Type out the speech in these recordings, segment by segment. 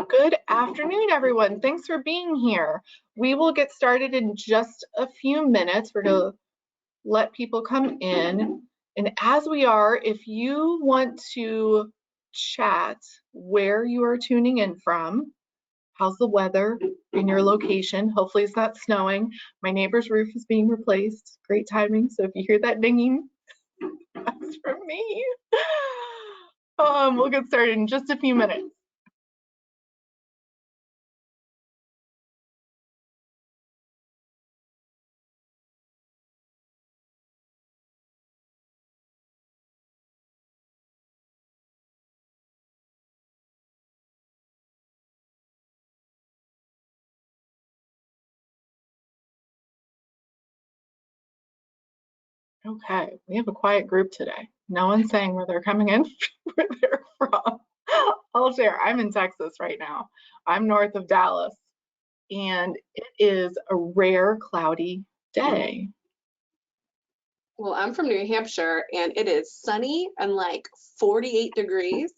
Good afternoon, everyone. Thanks for being here. We will get started in just a few minutes. We're going to let people come in. And as we are, if you want to chat where you are tuning in from, how's the weather in your location? Hopefully it's not snowing. My neighbor's roof is being replaced. Great timing. So if you hear that dinging, that's from me. We'll get started in just a few minutes. Okay, we have a quiet group today. No one's saying where they're coming in, where they're from. I'll share. I'm in Texas right now. I'm north of Dallas, and it is a rare cloudy day. Well, I'm from New Hampshire, and it is sunny and like 48 degrees,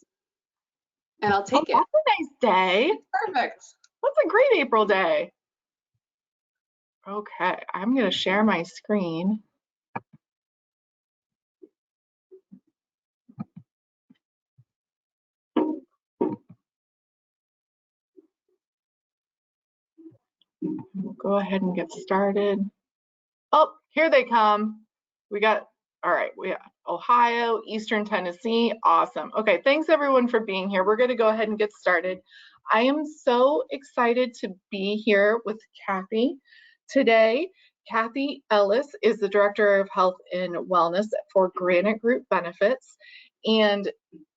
and I'll take it. That's a nice day. Perfect. That's a great April day. Okay, I'm going to share my screen. We'll go ahead and get started. Oh, here they come. We got Ohio, Eastern Tennessee. Awesome. Okay, thanks everyone for being here. We're going to go ahead and get started. I am so excited to be here with Kathy today. Kathy Ellis is the Director of Health and Wellness for Granite Group Benefits, and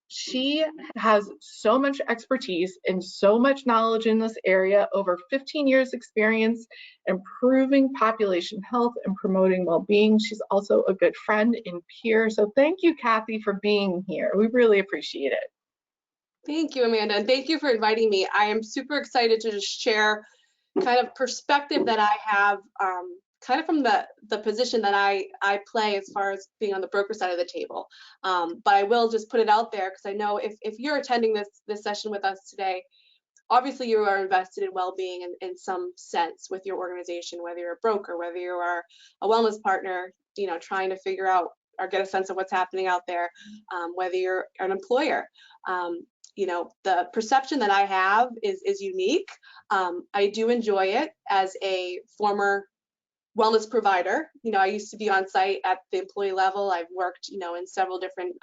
she has so much expertise and so much knowledge in this area, over 15 years experience improving population health and promoting well-being. She's also a good friend and peer. So thank you, Kathy, for being here. We really appreciate it. Thank you, Amanda, and thank you for inviting me. I am super excited to just share kind of perspective that I have kind of from the position that I play as far as being on the broker side of the table. But I will just put it out there because I know if you're attending this session with us today, obviously you are invested in well-being in some sense with your organization, whether you're a broker, whether you are a wellness partner, you know, trying to figure out or get a sense of what's happening out there, whether you're an employer. You know, the perception that I have is unique. I do enjoy it as a former wellness provider. You know, I used to be on site at the employee level. I've worked, you know, in several different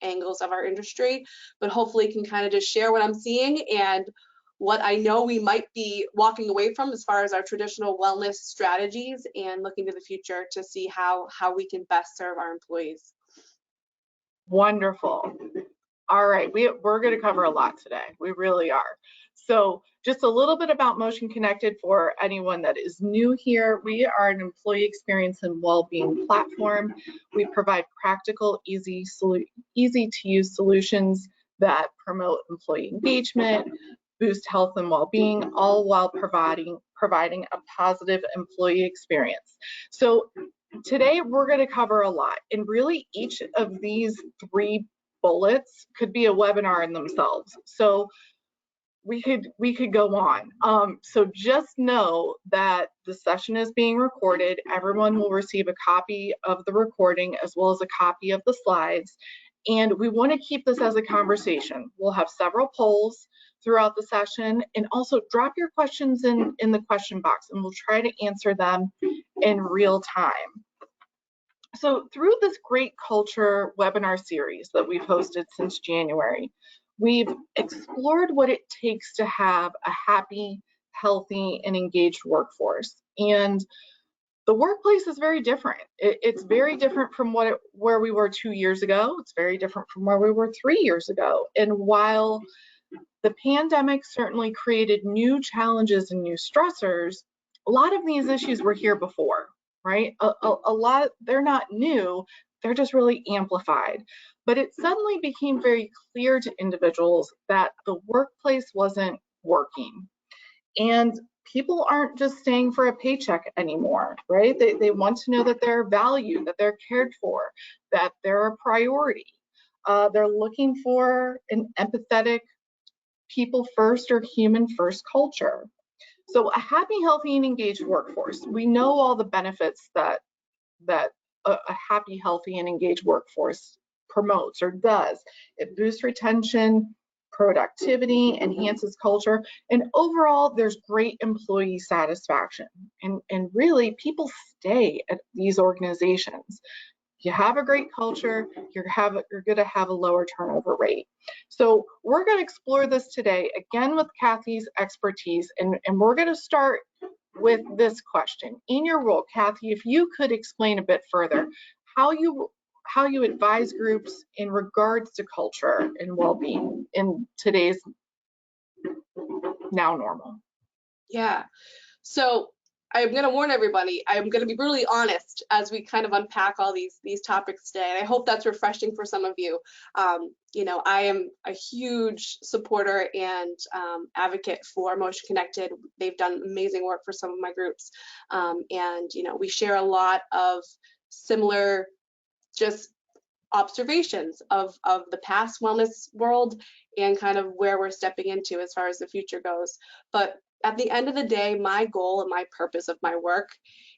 angles of our industry, but hopefully can kind of just share what I'm seeing and what I know we might be walking away from as far as our traditional wellness strategies, and looking to the future to see how we can best serve our employees. Wonderful. All right, we're going to cover a lot today. We really are. So just a little bit about Motion Connected for anyone that is new here. We are an employee experience and well-being platform. We provide practical, easy to use solutions that promote employee engagement, boost health and well-being, all while providing a positive employee experience. So today we're going to cover a lot, and really each of these 3 bullets could be a webinar in themselves. So we could go on. So just know that the session is being recorded. Everyone will receive a copy of the recording as well as a copy of the slides. And we want to keep this as a conversation. We'll have several polls throughout the session, and also drop your questions in the question box and we'll try to answer them in real time. So through this Great Culture webinar series that we've hosted since January, we've explored what it takes to have a happy, healthy, and engaged workforce. And the workplace is very different. It's very different from where we were 2 years ago. It's very different from where we were 3 years ago. And while the pandemic certainly created new challenges and new stressors, a lot of these issues were here before. Right? A lot, they're not new, they're just really amplified. But it suddenly became very clear to individuals that the workplace wasn't working. And people aren't just staying for a paycheck anymore, right? They want to know that they're valued, that they're cared for, that they're a priority. They're looking for an empathetic people first or human first culture. So a happy, healthy, and engaged workforce. We know all the benefits that a happy, healthy, and engaged workforce promotes or does. It boosts retention, productivity, enhances culture, and overall there's great employee satisfaction. And really people stay at these organizations. You have a great culture, you're going to have a lower turnover rate. So we're going to explore this today, again, with Kathy's expertise, and we're going to start with this question. In your role, Kathy, if you could explain a bit further how you advise groups in regards to culture and well-being in today's now normal. Yeah. So I'm going to warn everybody, I'm going to be brutally honest as we kind of unpack all these topics today. And I hope that's refreshing for some of you. You know, I am a huge supporter and advocate for Motion Connected. They've done amazing work for some of my groups. And, you know, we share a lot of similar just observations of the past wellness world and kind of where we're stepping into as far as the future goes. But at the end of the day, my goal and my purpose of my work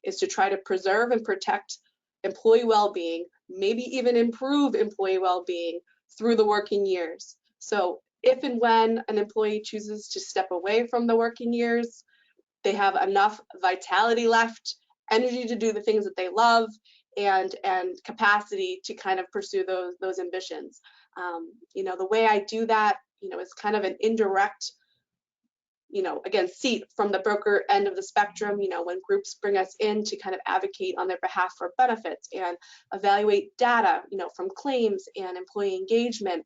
is to try to preserve and protect employee well-being, maybe even improve employee well-being through the working years. So if and when an employee chooses to step away from the working years, they have enough vitality left, energy to do the things that they love, and capacity to kind of pursue those ambitions. You know, the way I do that, you know, is kind of an indirect, you know, again, seat from the broker end of the spectrum. You know, when groups bring us in to kind of advocate on their behalf for benefits and evaluate data, you know, from claims and employee engagement,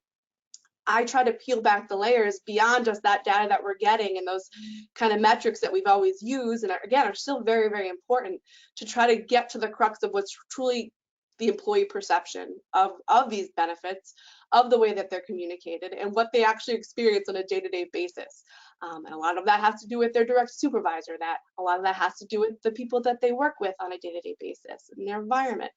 I try to peel back the layers beyond just that data that we're getting and those kind of metrics that we've always used, and again, are still very, very important, to try to get to the crux of what's truly the employee perception of these benefits, of the way that they're communicated, and what they actually experience on a day-to-day basis. And a lot of that has to do with their direct supervisor. That a lot of that has to do with the people that they work with on a day-to-day basis in their environment.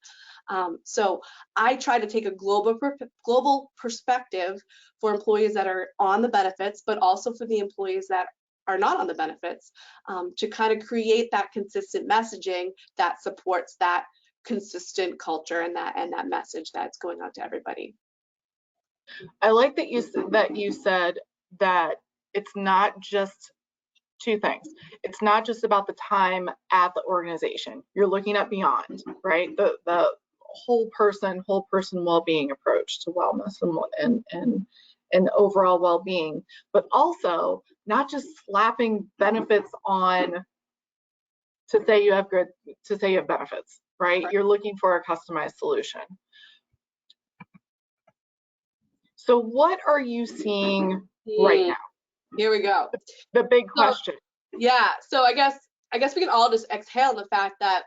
So I try to take a global perspective for employees that are on the benefits, but also for the employees that are not on the benefits, to kind of create that consistent messaging that supports that consistent culture and that message that's going out to everybody. I like that you said that it's not just two things. It's not just about the time at the organization. You're looking at beyond, right? The whole person well-being approach to wellness and overall well-being, but also not just slapping benefits on to say you have benefits, right? You're looking for a customized solution. So what are you seeing right now? Here we go. The big question. Yeah, so I guess we can all just exhale the fact that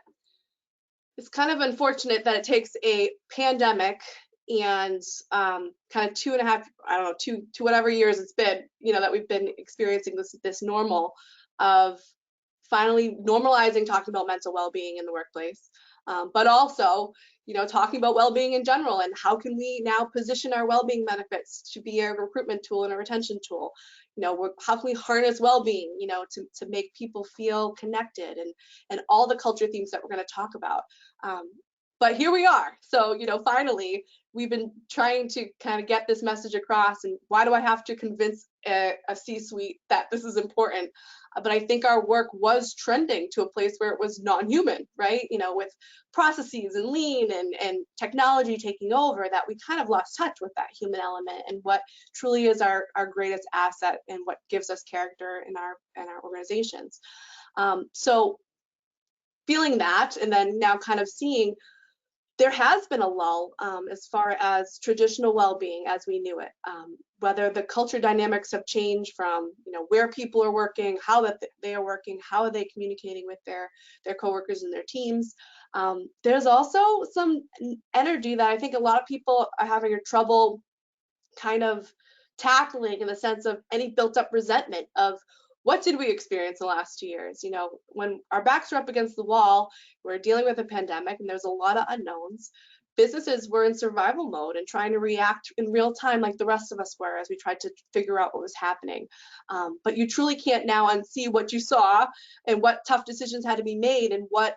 it's kind of unfortunate that it takes a pandemic and kind of 2.5, I don't know, two whatever years it's been, you know, that we've been experiencing this normal of finally normalizing talking about mental well-being in the workplace, but also, you know, talking about well-being in general, and how can we now position our well-being benefits to be a recruitment tool and a retention tool. You know, how can we harness well-being, you know, to make people feel connected, and all the culture themes that we're going to talk about. But here we are. So, you know, finally, we've been trying to kind of get this message across. And why do I have to convince a C-suite that this is important? But I think our work was trending to a place where it was non-human, right? You know, with processes and lean and technology taking over, that we kind of lost touch with that human element and what truly is our greatest asset and what gives us character in our organizations. So feeling that, and then now kind of seeing there has been a lull as far as traditional well-being as we knew it, whether the culture dynamics have changed from, you know, where people are working, how that they are working, how are they communicating with their coworkers and their teams. There's also some energy that I think a lot of people are having trouble kind of tackling, in the sense of any built up resentment of what did we experience the last 2 years? You know, when our backs are up against the wall, we're dealing with a pandemic and there's a lot of unknowns. businesses were in survival mode and trying to react in real time like the rest of us were as we tried to figure out what was happening. But you truly can't now unsee what you saw and what tough decisions had to be made and what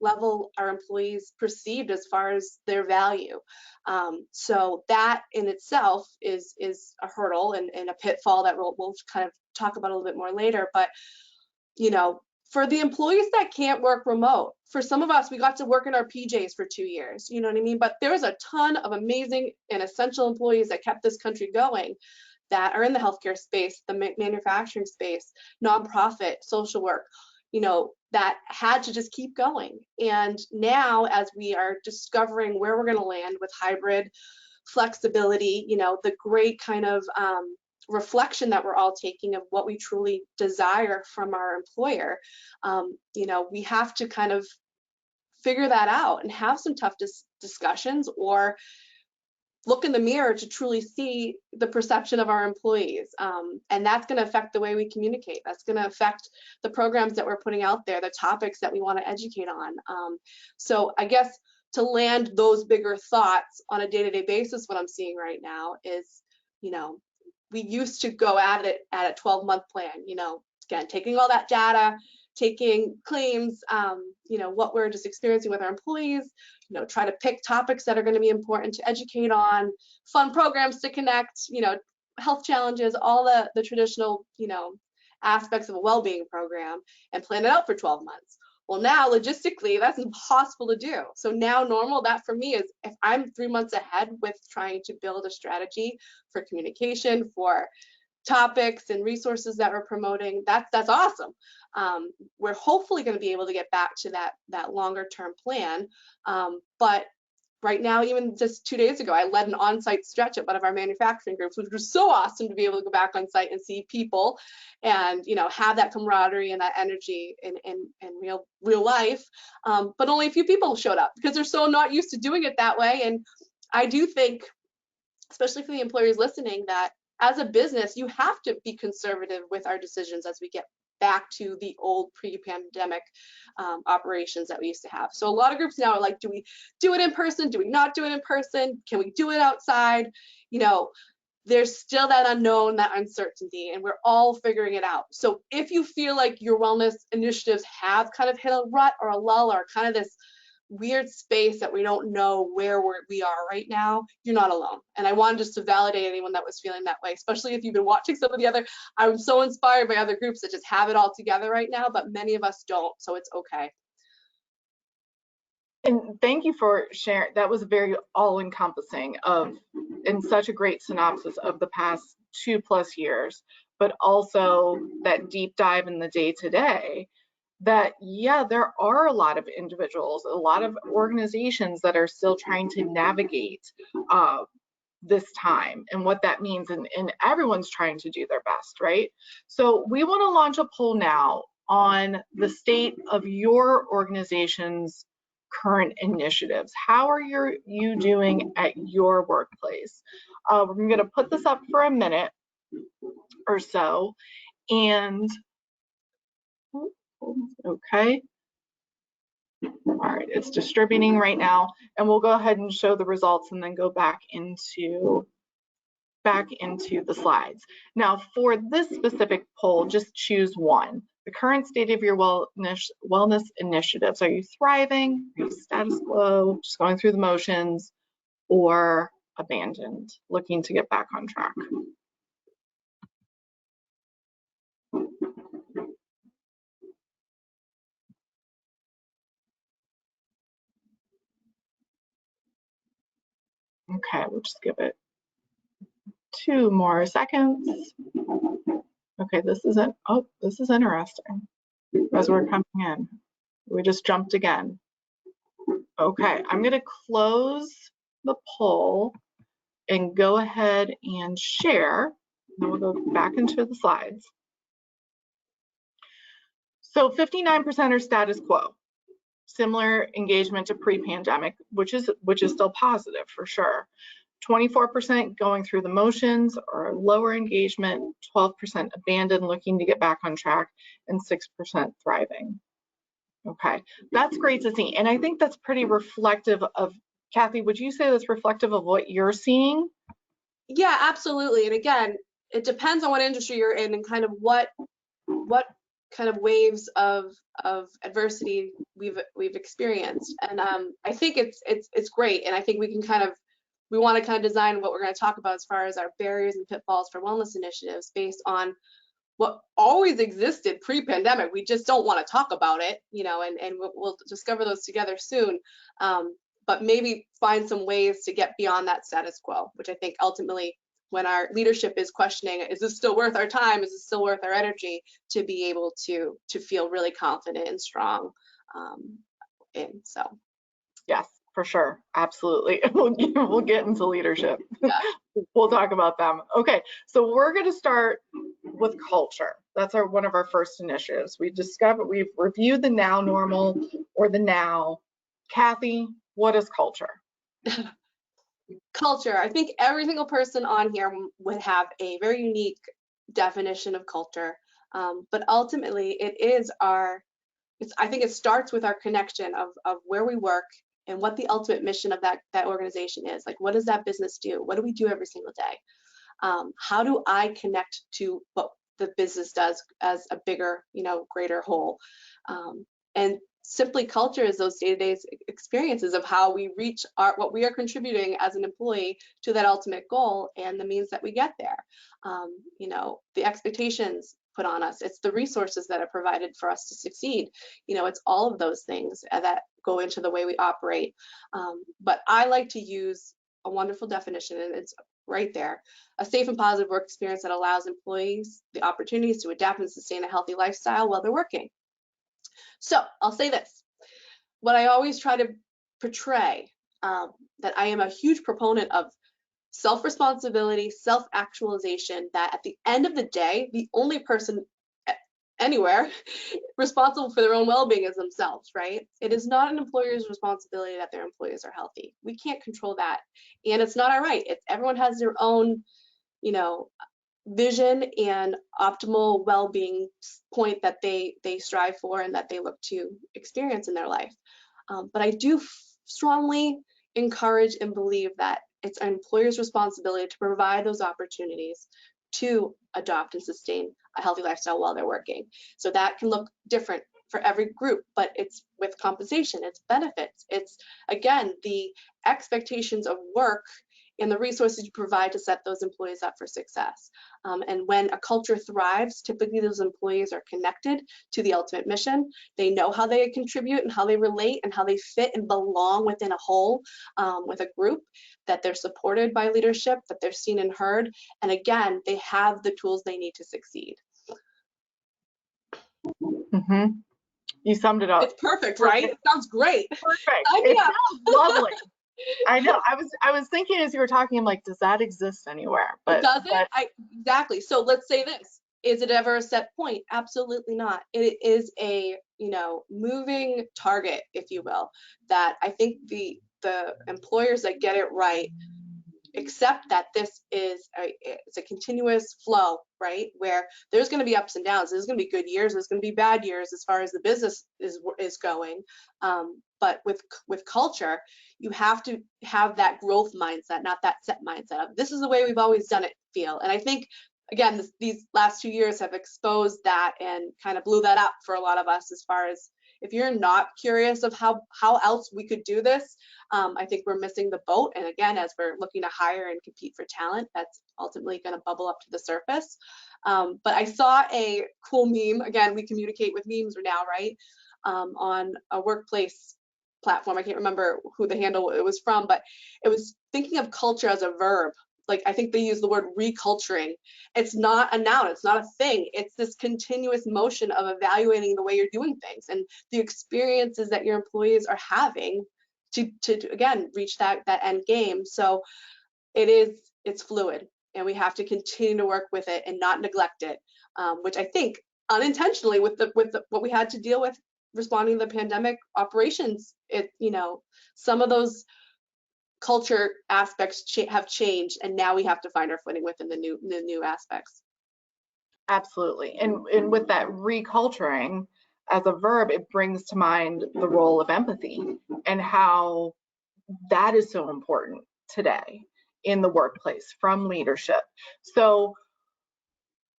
level our employees perceived as far as their value. So that in itself is a hurdle and a pitfall that we'll kind of talk about a little bit more later. But, you know, for the employees that can't work remote, for some of us, we got to work in our PJs for 2 years, you know what I mean? But there's a ton of amazing and essential employees that kept this country going that are in the healthcare space, the manufacturing space, nonprofit, social work, you know, that had to just keep going. And now as we are discovering where we're going to land with hybrid flexibility, you know, the great kind of reflection that we're all taking of what we truly desire from our employer, you know, we have to kind of figure that out and have some tough discussions or look in the mirror to truly see the perception of our employees. And that's going to affect the way we communicate. That's going to affect the programs that we're putting out there, the topics that we want to educate on. So I guess to land those bigger thoughts on a day-to-day basis, what I'm seeing right now is, you know, we used to go at it at a 12-month plan, you know, again, taking all that data, taking claims, you know, what we're just experiencing with our employees, you know, try to pick topics that are going to be important to educate on, fun programs to connect, you know, health challenges, all the traditional, you know, aspects of a well-being program and plan it out for 12 months. Well, now logistically, that's impossible to do. So now normal, that for me is if I'm 3 months ahead with trying to build a strategy for communication, for topics and resources that we're promoting, that's awesome. We're hopefully going to be able to get back to that longer term plan. But right now, even just 2 days ago, I led an on-site stretch at one of our manufacturing groups, which was so awesome to be able to go back on site and see people and, you know, have that camaraderie and that energy in real life. But only a few people showed up because they're so not used to doing it that way. And I do think, especially for the employers listening, that as a business, you have to be conservative with our decisions as we get back to the old pre-pandemic operations that we used to have. So a lot of groups now are like, do we do it in person? Do we not do it in person? Can we do it outside? You know, there's still that unknown, that uncertainty, and we're all figuring it out. So if you feel like your wellness initiatives have kind of hit a rut or a lull or kind of this weird space that we don't know where we are right now, you're not alone. And I wanted just to validate anyone that was feeling that way, especially if you've been watching some of the other, I'm so inspired by other groups that just have it all together right now, but many of us don't, so it's okay. And thank you for sharing. That was very all-encompassing and such a great synopsis of the past 2+ years, but also that deep dive in the day-to-day. That, yeah, there are a lot of individuals, a lot of organizations that are still trying to navigate this time and what that means, and everyone's trying to do their best, right? So we want to launch a poll now on the state of your organization's current initiatives. How are you doing at your workplace? We're going to put this up for a minute or so, and okay. All right, it's distributing right now, and we'll go ahead and show the results and then go back into the slides. Now, for this specific poll, just choose one. The current state of your wellness initiatives. Are you thriving? Are you status quo, just going through the motions, or abandoned, looking to get back on track? Okay, we'll just give it 2 more seconds. Okay, this is interesting. As we're coming in, we just jumped again. Okay, I'm going to close the poll and go ahead and share. Then we'll go back into the slides. So 59% are status quo, similar engagement to pre-pandemic, which is still positive for sure. 24% going through the motions or lower engagement, 12% abandoned, looking to get back on track, and 6% thriving. Okay, that's great to see. And I think that's pretty reflective of Kathy, would you say that's reflective of what you're seeing? Yeah, absolutely. And again, it depends on what industry you're in and kind of what kind of waves of adversity we've experienced. And I think it's great. And I think we want to kind of design what we're going to talk about as far as our barriers and pitfalls for wellness initiatives based on what always existed pre-pandemic. We just don't want to talk about it, you know, and we'll discover those together soon. But maybe find some ways to get beyond that status quo, which I think ultimately when our leadership is questioning, is this still worth our time? Is this still worth our energy, to be able to feel really confident and strong in, so. Yes, for sure. Absolutely. We'll get into leadership. Yeah. We'll talk about them. Okay, so we're going to start with culture. That's one of our first initiatives. We've reviewed the now normal or the now. Kathy, what is culture? Culture. I think every single person on here would have a very unique definition of culture, but ultimately I think it starts with our connection of where we work and what the ultimate mission of that organization is. Like, what does that business do? What do we do every single day? How do I connect to what the business does as a bigger, you know, greater whole? And simply culture is those day-to-day experiences of how we reach what we are contributing as an employee to that ultimate goal and the means that we get there. You know, the expectations put on us, it's the resources that are provided for us to succeed. You know, it's all of those things that go into the way we operate. But I like to use a wonderful definition, and it's right there: a safe and positive work experience that allows employees the opportunities to adapt and sustain a healthy lifestyle while they're working. So I'll say this: what I always try to portray, that I am a huge proponent of self-responsibility, self-actualization, that at the end of the day, the only person anywhere responsible for their own well-being is themselves, right? It is not an employer's responsibility that their employees are healthy. We can't control that. And it's not our right. Everyone has their own, you know, vision and optimal well-being point that they strive for and that they look to experience in their life. But I do strongly encourage and believe that it's an employer's responsibility to provide those opportunities to adopt and sustain a healthy lifestyle while they're working. So that can look different for every group, but it's with compensation, it's benefits, it's, again, the expectations of work and the resources you provide to set those employees up for success. And when a culture thrives, typically those employees are connected to the ultimate mission. They know how they contribute and how they relate and how they fit and belong within a whole, with a group, that they're supported by leadership, that they're seen and heard. And again, they have the tools they need to succeed. Mm-hmm. You summed it up. It's perfect, right? It sounds great. Perfect. It sounds lovely. I know. I was thinking as you were talking, I'm like, does that exist anywhere? But does it? Exactly. So let's say this: is it ever a set point? Absolutely not. It is a, you know, moving target, if you will, that I think the employers that get it right accept that this is it's a continuous flow, right? Where there's going to be ups and downs. There's going to be good years. There's going to be bad years as far as the business is going. But with culture, you have to have that growth mindset, not that set mindset of this is the way we've always done it feel. And I think, again, these last 2 years have exposed that and kind of blew that up for a lot of us as far as, if you're not curious of how else we could do this, I think we're missing the boat. And again, as we're looking to hire and compete for talent, that's ultimately going to bubble up to the surface. But I saw a cool meme. Again, we communicate with memes now, right? On a workplace platform. I can't remember who the handle it was from, but it was thinking of culture as a verb. Like, I think they use the word reculturing. It's not a noun, it's not a thing. It's this continuous motion of evaluating the way you're doing things and the experiences that your employees are having to again, reach that end game. So it's fluid, and we have to continue to work with it and not neglect it, which I think unintentionally with what we had to deal with responding to the pandemic operations, you know, some of those culture aspects have changed, and now we have to find our footing within the new aspects. Absolutely. And with that reculturing as a verb, it brings to mind the role of empathy and how that is so important today in the workplace from leadership. So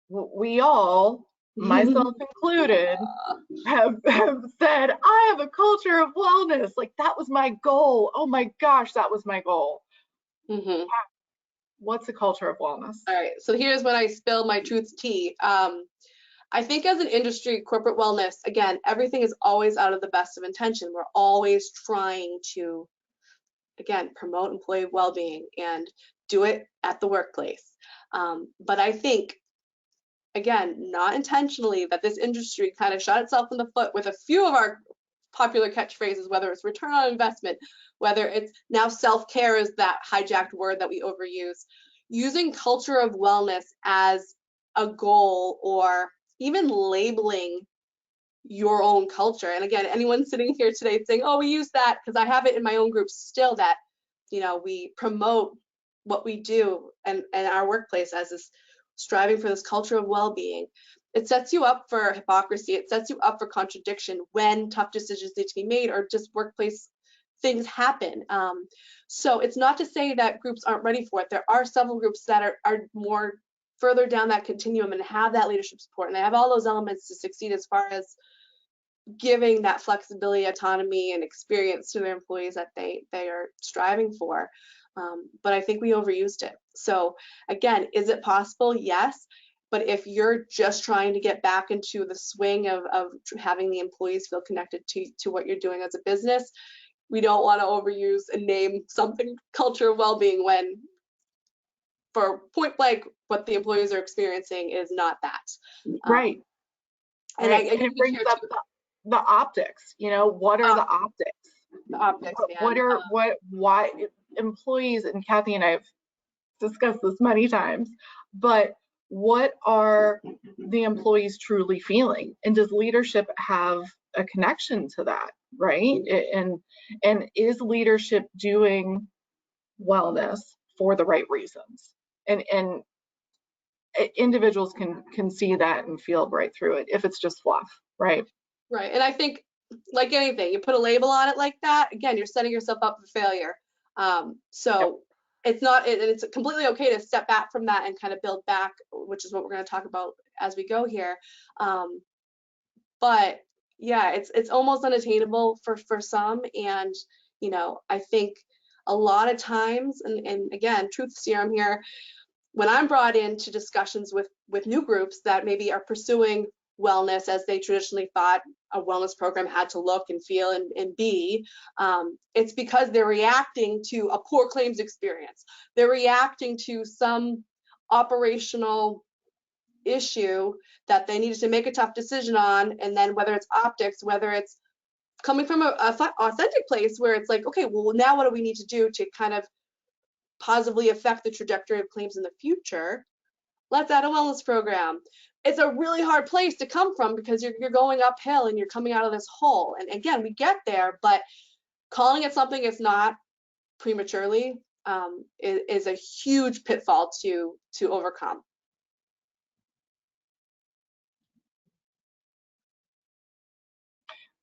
we all, myself included, have said, I have a culture of wellness. Like, that was my goal. Oh my gosh, that was my goal. Mm-hmm. What's a culture of wellness? All right, so here's when I spill my truth tea. I think as an industry, corporate wellness, again, everything is always out of the best of intention. We're always trying to, again, promote employee well-being and do it at the workplace. But I think, again, not intentionally, that this industry kind of shot itself in the foot with a few of our popular catchphrases, whether it's return on investment, whether it's now self-care is that hijacked word that we overuse, using culture of wellness as a goal or even labeling your own culture. And again, anyone sitting here today saying, oh, we use that, because I have it in my own group still, that, you know, we promote what we do and our workplace as this striving for this culture of well-being. It sets you up for hypocrisy. It sets you up for contradiction when tough decisions need to be made or just workplace things happen. So it's not to say that groups aren't ready for it. There are several groups that are more further down that continuum and have that leadership support, and they have all those elements to succeed as far as giving that flexibility, autonomy, and experience to their employees that they are striving for. But I think we overused it. So again, is it possible? Yes. But if you're just trying to get back into the swing of having the employees feel connected to what you're doing as a business, we don't want to overuse and name something culture of well-being when, for point blank, what the employees are experiencing is not that. Right. And right. I And it brings up the optics. You know, what are the optics? The optics, why employees, and Kathy and I have discussed this many times, but what are the employees truly feeling? And does leadership have a connection to that, right? And is leadership doing wellness for the right reasons? And individuals can see that and feel right through it if it's just fluff, right? Right. And I think, like anything, you put a label on it like that, again, you're setting yourself up for failure. So it's not, it's completely okay to step back from that and kind of build back, which is what we're going to talk about as we go here. But yeah, it's almost unattainable for some. And, you know, I think a lot of times, and again, truth serum here, when I'm brought into discussions with new groups that maybe are pursuing wellness as they traditionally thought a wellness program had to look and feel and be, it's because they're reacting to a poor claims experience. They're reacting to some operational issue that they needed to make a tough decision on, and then whether it's optics, whether it's coming from a authentic place where it's like, okay, well, now what do we need to do to kind of positively affect the trajectory of claims in the future? Let's add a wellness program. It's a really hard place to come from because you're going uphill and you're coming out of this hole. And again, we get there, but calling it something it's not prematurely is a huge pitfall to overcome.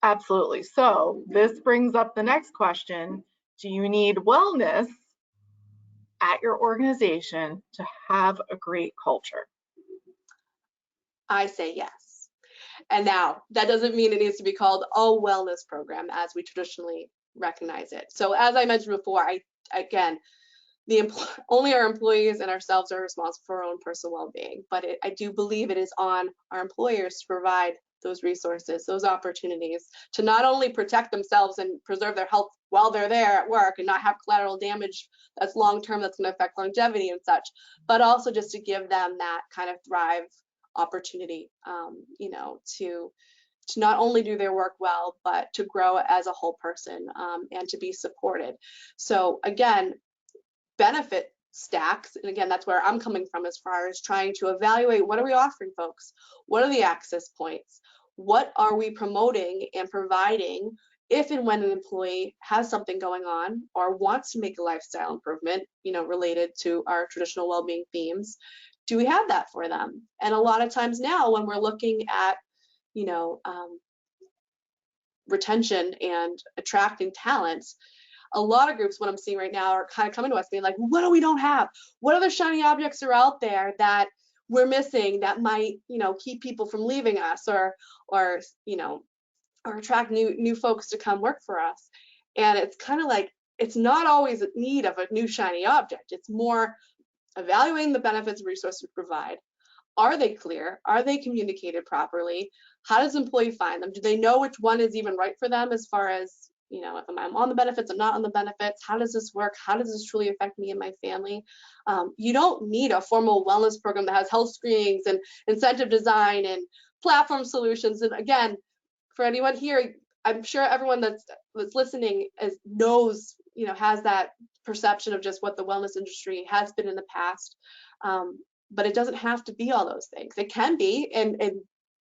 Absolutely. So this brings up the next question. Do you need wellness at your organization to have a great culture? I say yes. And now that doesn't mean it needs to be called a wellness program as we traditionally recognize it. So as I mentioned before, again, only our employees and ourselves are responsible for our own personal well-being, but I do believe it is on our employers to provide those resources, those opportunities to not only protect themselves and preserve their health while they're there at work and not have collateral damage that's long-term, that's going to affect longevity and such, but also just to give them that kind of thrive opportunity, you know, to not only do their work well, but to grow as a whole person and to be supported. So again, benefit stacks, and again, that's where I'm coming from as far as trying to evaluate what are we offering folks, what are the access points, what are we promoting and providing if and when an employee has something going on or wants to make a lifestyle improvement, you know, related to our traditional well-being themes. Do we have that for them? And a lot of times now when we're looking at, you know, retention and attracting talents, a lot of groups, what I'm seeing right now, are kind of coming to us being like, what do we don't have? What other shiny objects are out there that we're missing that might, keep people from leaving us, or attract new folks to come work for us? And it's kind of like, it's not always in need of a new shiny object. It's more evaluating the benefits and resources we provide. Are they clear? Are they communicated properly? How does the employee find them? Do they know which one is even right for them, as far as, if I'm on the benefits, I'm not on the benefits? How does this work? How does this truly affect me and my family? You don't need a formal wellness program that has health screenings and incentive design and platform solutions. And again, for anyone here, I'm sure everyone that's listening knows, has that perception of just what the wellness industry has been in the past. But it doesn't have to be all those things. It can be, and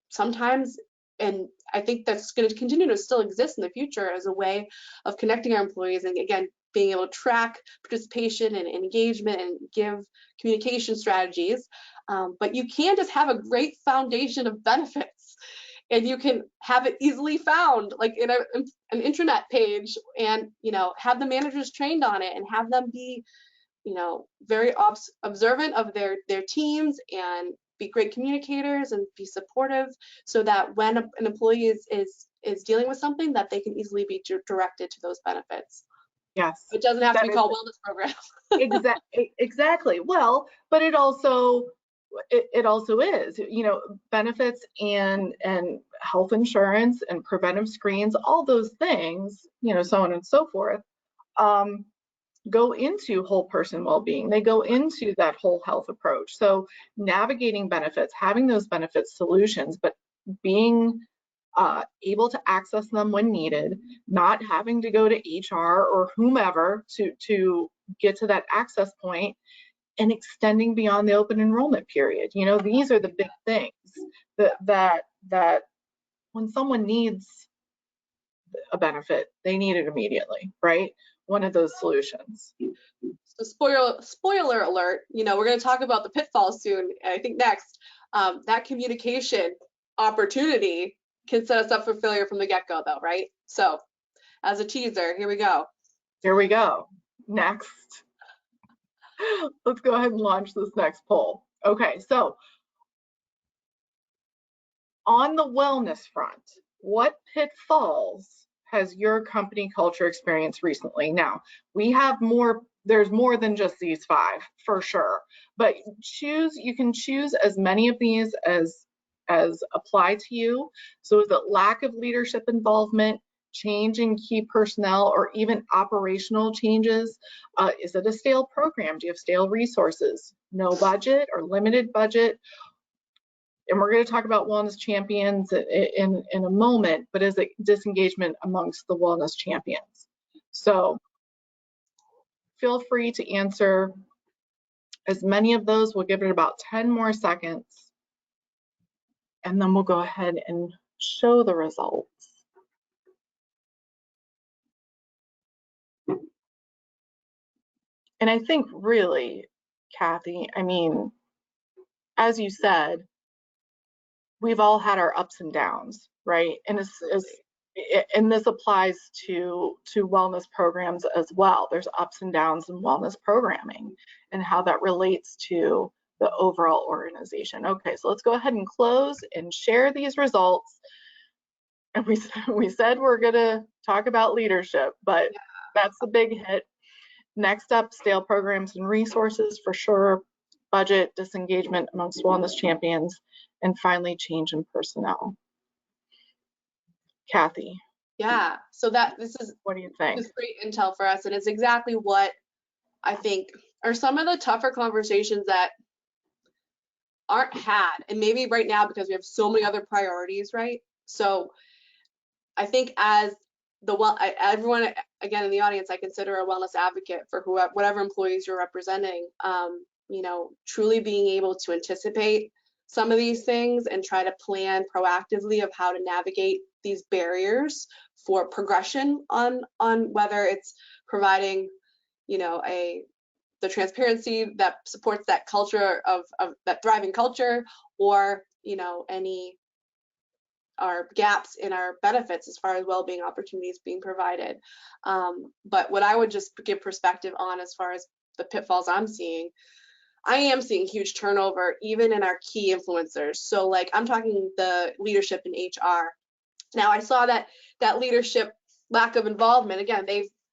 sometimes, and I think that's going to continue to still exist in the future as a way of connecting our employees, and again, being able to track participation and engagement and give communication strategies. But you can just have a great foundation of benefits, and you can have it easily found, like in an intranet page, and have the managers trained on it, and have them be very observant of their teams, and be great communicators and be supportive, so that when an employee is dealing with something, that they can easily be directed to those benefits. Yes. It doesn't have to be called wellness program. Exactly. Well, but it also is, benefits and health insurance and preventive screens, all those things, so on and so forth, go into whole person well-being. They go into that whole health approach. So navigating benefits, having those benefit solutions, but being able to access them when needed, not having to go to HR or whomever to get to that access point, and extending beyond the open enrollment period. These are the big things that when someone needs a benefit, they need it immediately, right? One of those solutions. So spoiler alert, we're going to talk about the pitfalls soon. I think next, that communication opportunity can set us up for failure from the get-go, though, right? So as a teaser, here we go. Here we go. Next. Let's go ahead and launch this next poll. Okay, so on the wellness front, what pitfalls has your company culture experienced recently? Now, we have more, there's more than just these 5 for sure, but you can choose as many of these as apply to you. So is it lack of leadership involvement, change in key personnel, or even operational changes? Is it a stale program? Do you have stale resources? No budget or limited budget? And we're going to talk about wellness champions in a moment, but is it disengagement amongst the wellness champions? So feel free to answer as many of those. We'll give it about 10 more seconds, and then we'll go ahead and show the results. And I think really, Kathy, I mean, as you said, we've all had our ups and downs, right? And this applies to wellness programs as well. There's ups and downs in wellness programming and how that relates to the overall organization. Okay, so let's go ahead and close and share these results. And we said we're gonna talk about leadership, but that's the big hit. Next up, stale programs and resources for sure, budget, disengagement amongst wellness champions, and finally change in personnel. Kathy. Yeah, so what do you think? This is great intel for us, and it's exactly what I think are some of the tougher conversations that aren't had, and maybe right now because we have so many other priorities, right? So I think as everyone, again, in the audience, I consider a wellness advocate for whatever employees you're representing. Truly being able to anticipate some of these things and try to plan proactively of how to navigate these barriers for progression on whether it's providing, the transparency that supports that culture of that thriving culture, or any our gaps in our benefits as far as well-being opportunities being provided. But what I would just give perspective on as far as the pitfalls I'm seeing, I am seeing huge turnover even in our key influencers. So like I'm talking the leadership in HR. Now I saw that leadership lack of involvement. Again,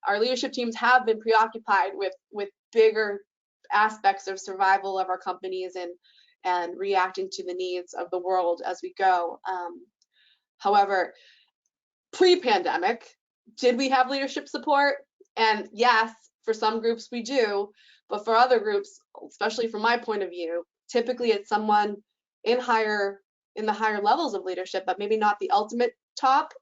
our leadership teams have been preoccupied with bigger aspects of survival of our companies and reacting to the needs of the world as we go. However, pre-pandemic, did we have leadership support? And yes, for some groups we do, but for other groups, especially from my point of view, typically it's someone in the higher levels of leadership, but maybe not the ultimate top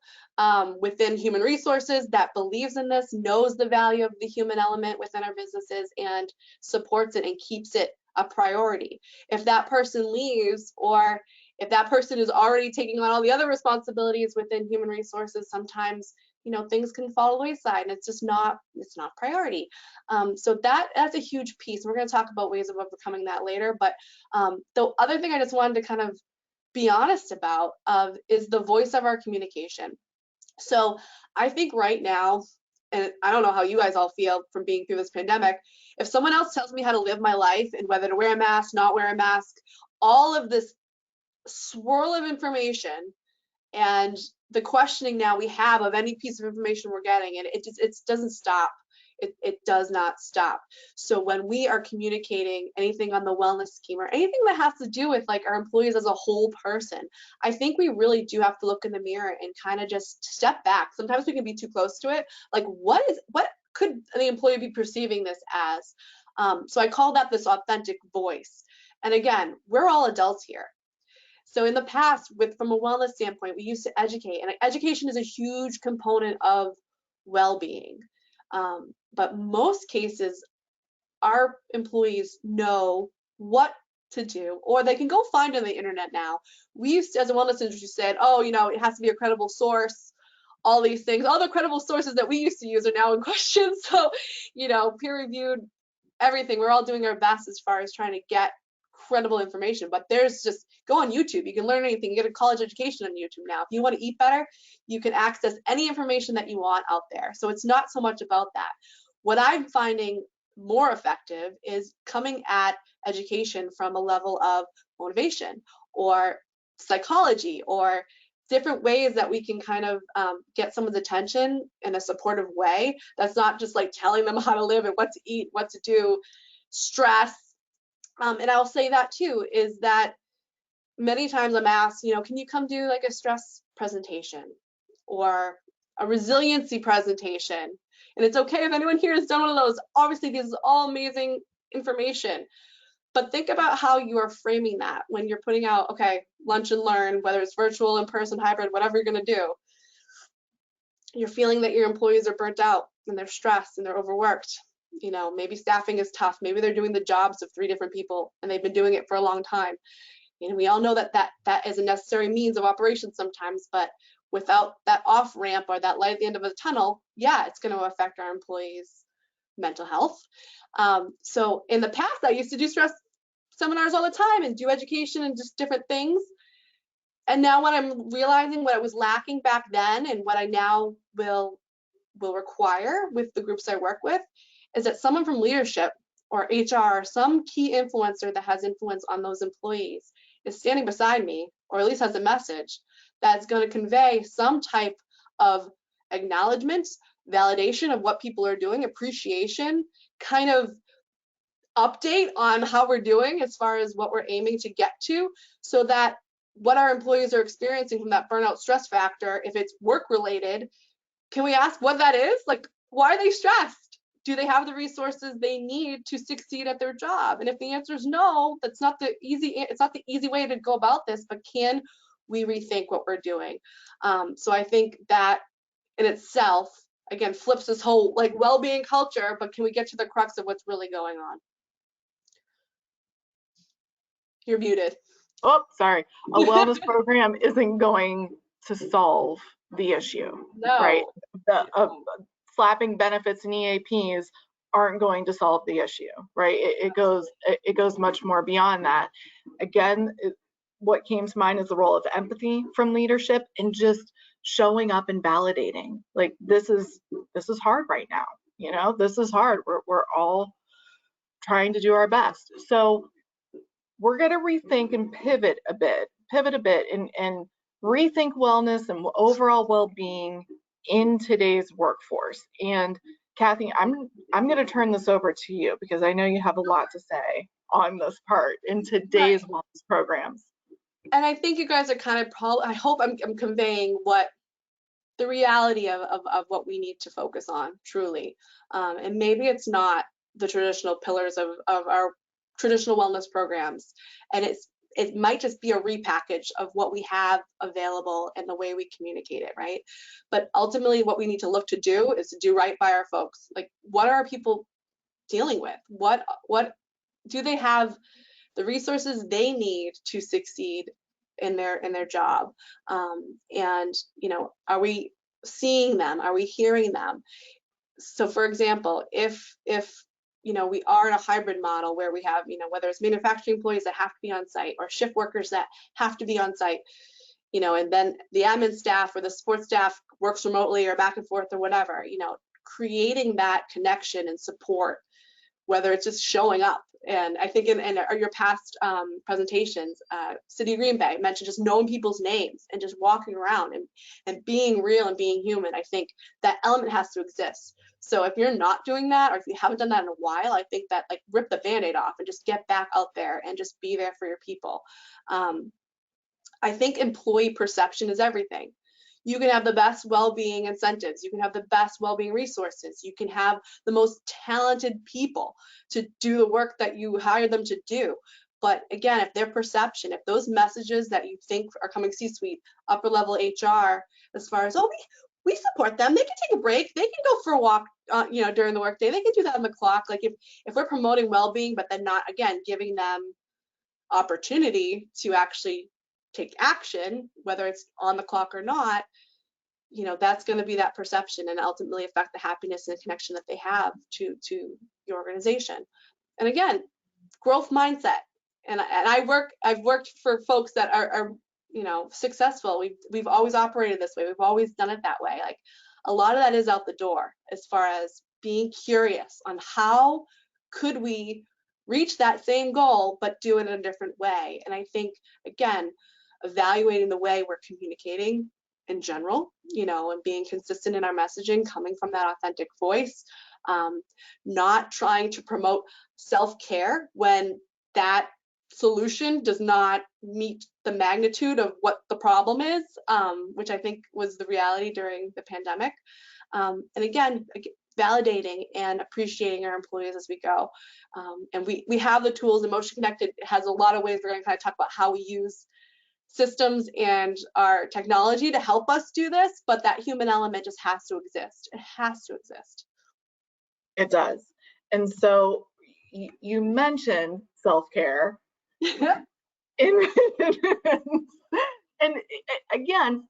within human resources that believes in this, knows the value of the human element within our businesses and supports it and keeps it a priority. If that person leaves, or if that person is already taking on all the other responsibilities within human resources, sometimes things can fall to the wayside and it's not priority. So that's a huge piece. We're going to talk about ways of overcoming that later. But the other thing I just wanted to kind of be honest about is the voice of our communication. So I think right now, and I don't know how you guys all feel from being through this pandemic, if someone else tells me how to live my life and whether to wear a mask, not wear a mask, all of this swirl of information and the questioning now we have of any piece of information we're getting, and it doesn't stop. It does not stop. So when we are communicating anything on the wellness scheme or anything that has to do with like our employees as a whole person, I think we really do have to look in the mirror and kind of just step back. Sometimes we can be too close to it. Like what could the employee be perceiving this as? So I call that this authentic voice. And again, we're all adults here. So in the past, from a wellness standpoint, we used to educate, and education is a huge component of well-being. But most cases, our employees know what to do, or they can go find on the internet now. We used to, as a wellness industry, said, oh, it has to be a credible source, all these things. All the credible sources that we used to use are now in question. So, peer-reviewed, everything. We're all doing our best as far as trying to get credible information, but there's just, go on YouTube, you can learn anything. You get a college education on YouTube now. If you want to eat better, you can access any information that you want out there. So it's not so much about that. What I'm finding more effective is coming at education from a level of motivation or psychology or different ways that we can kind of get someone's attention in a supportive way. That's not just like telling them how to live and what to eat, what to do, stress. And I'll say that too, is that many times I'm asked, can you come do like a stress presentation or a resiliency presentation? And it's okay if anyone here has done one of those. Obviously, this is all amazing information. But think about how you are framing that when you're putting out, okay, lunch and learn, whether it's virtual, in-person, hybrid, whatever you're going to do. You're feeling that your employees are burnt out and they're stressed and they're overworked. Maybe staffing is tough. Maybe they're doing the jobs of 3 different people and they've been doing it for a long time. We all know that is a necessary means of operation sometimes, but without that off ramp or that light at the end of the tunnel, yeah, it's going to affect our employees' mental health. So in the past, I used to do stress seminars all the time and do education and just different things. And now what I'm realizing, what I was lacking back then and what I now will require with the groups I work with, is that someone from leadership or HR, some key influencer that has influence on those employees is standing beside me, or at least has a message that's going to convey some type of acknowledgement, validation of what people are doing, appreciation, kind of update on how we're doing as far as what we're aiming to get to, so that what our employees are experiencing from that burnout stress factor, if it's work related, can we ask what that is? Like, why are they stressed? Do they have the resources they need to succeed at their job? And if the answer is no, it's not the easy way to go about this, but can we rethink what we're doing? So I think that in itself, again, flips this whole like well-being culture, but can we get to the crux of what's really going on? You're muted. Oh, sorry. A wellness program isn't going to solve the issue, No. right? Slapping benefits and EAPs aren't going to solve the issue, right? It goes much more beyond that. Again, what came to mind is the role of empathy from leadership and just showing up and validating. Like, this is hard right now. You know, this is hard. We're all trying to do our best. So we're going to rethink and pivot a bit and rethink wellness and overall well-being in today's workforce. And Kathy, I'm going to turn this over to you because I know you have a lot to say on this part in today's wellness programs. And I think you guys are kind of I hope I'm conveying what the reality of what we need to focus on truly. And maybe it's not the traditional pillars of our traditional wellness programs. And it might just be a repackage of what we have available and the way we communicate it, right? But ultimately what we need to look to do is to do right by our folks. Like, what are our people dealing with? What do they have the resources they need to succeed in their job? And, you know, are we seeing them? Are we hearing them? So for example, if you know, we are in a hybrid model where we have, you know, whether it's manufacturing employees that have to be on site or shift workers that have to be on site, you know, and then the admin staff or the support staff works remotely or back and forth or whatever, you know, creating that connection and support, whether it's just showing up. And I think in your past presentations, City of Green Bay mentioned just knowing people's names and just walking around and being real and being human. I think that element has to exist. So if you're not doing that, or if you haven't done that in a while, I think that, like, rip the Band-Aid off and just get back out there and just be there for your people. I think employee perception is everything. You can have the best well-being incentives. You can have the best well-being resources. You can have the most talented people to do the work that you hire them to do. But again, if their perception, if those messages that you think are coming C-suite, upper level HR, as far as, oh, we support them, they can take a break, they can go for a walk, you know, during the workday, they can do that on the clock. Like, if we're promoting well-being, but then not, again, giving them opportunity to actually take action, whether it's on the clock or not, you know, that's going to be that perception and ultimately affect the happiness and the connection that they have to the organization. And again, growth mindset. And I've worked for folks that are you know, successful. We've always operated this way. We've always done it that way. Like, a lot of that is out the door as far as being curious on how could we reach that same goal, but do it in a different way. And I think, again, evaluating the way we're communicating in general, you know, and being consistent in our messaging, coming from that authentic voice, not trying to promote self-care when that solution does not meet the magnitude of what the problem is, which I think was the reality during the pandemic. And again, validating and appreciating our employees as we go. And we have the tools. Emotion Connected has a lot of ways. We're going to kind of talk about how we use systems and our technology to help us do this, but that human element just has to exist. It has to exist. It does. And so you mentioned self-care. And again,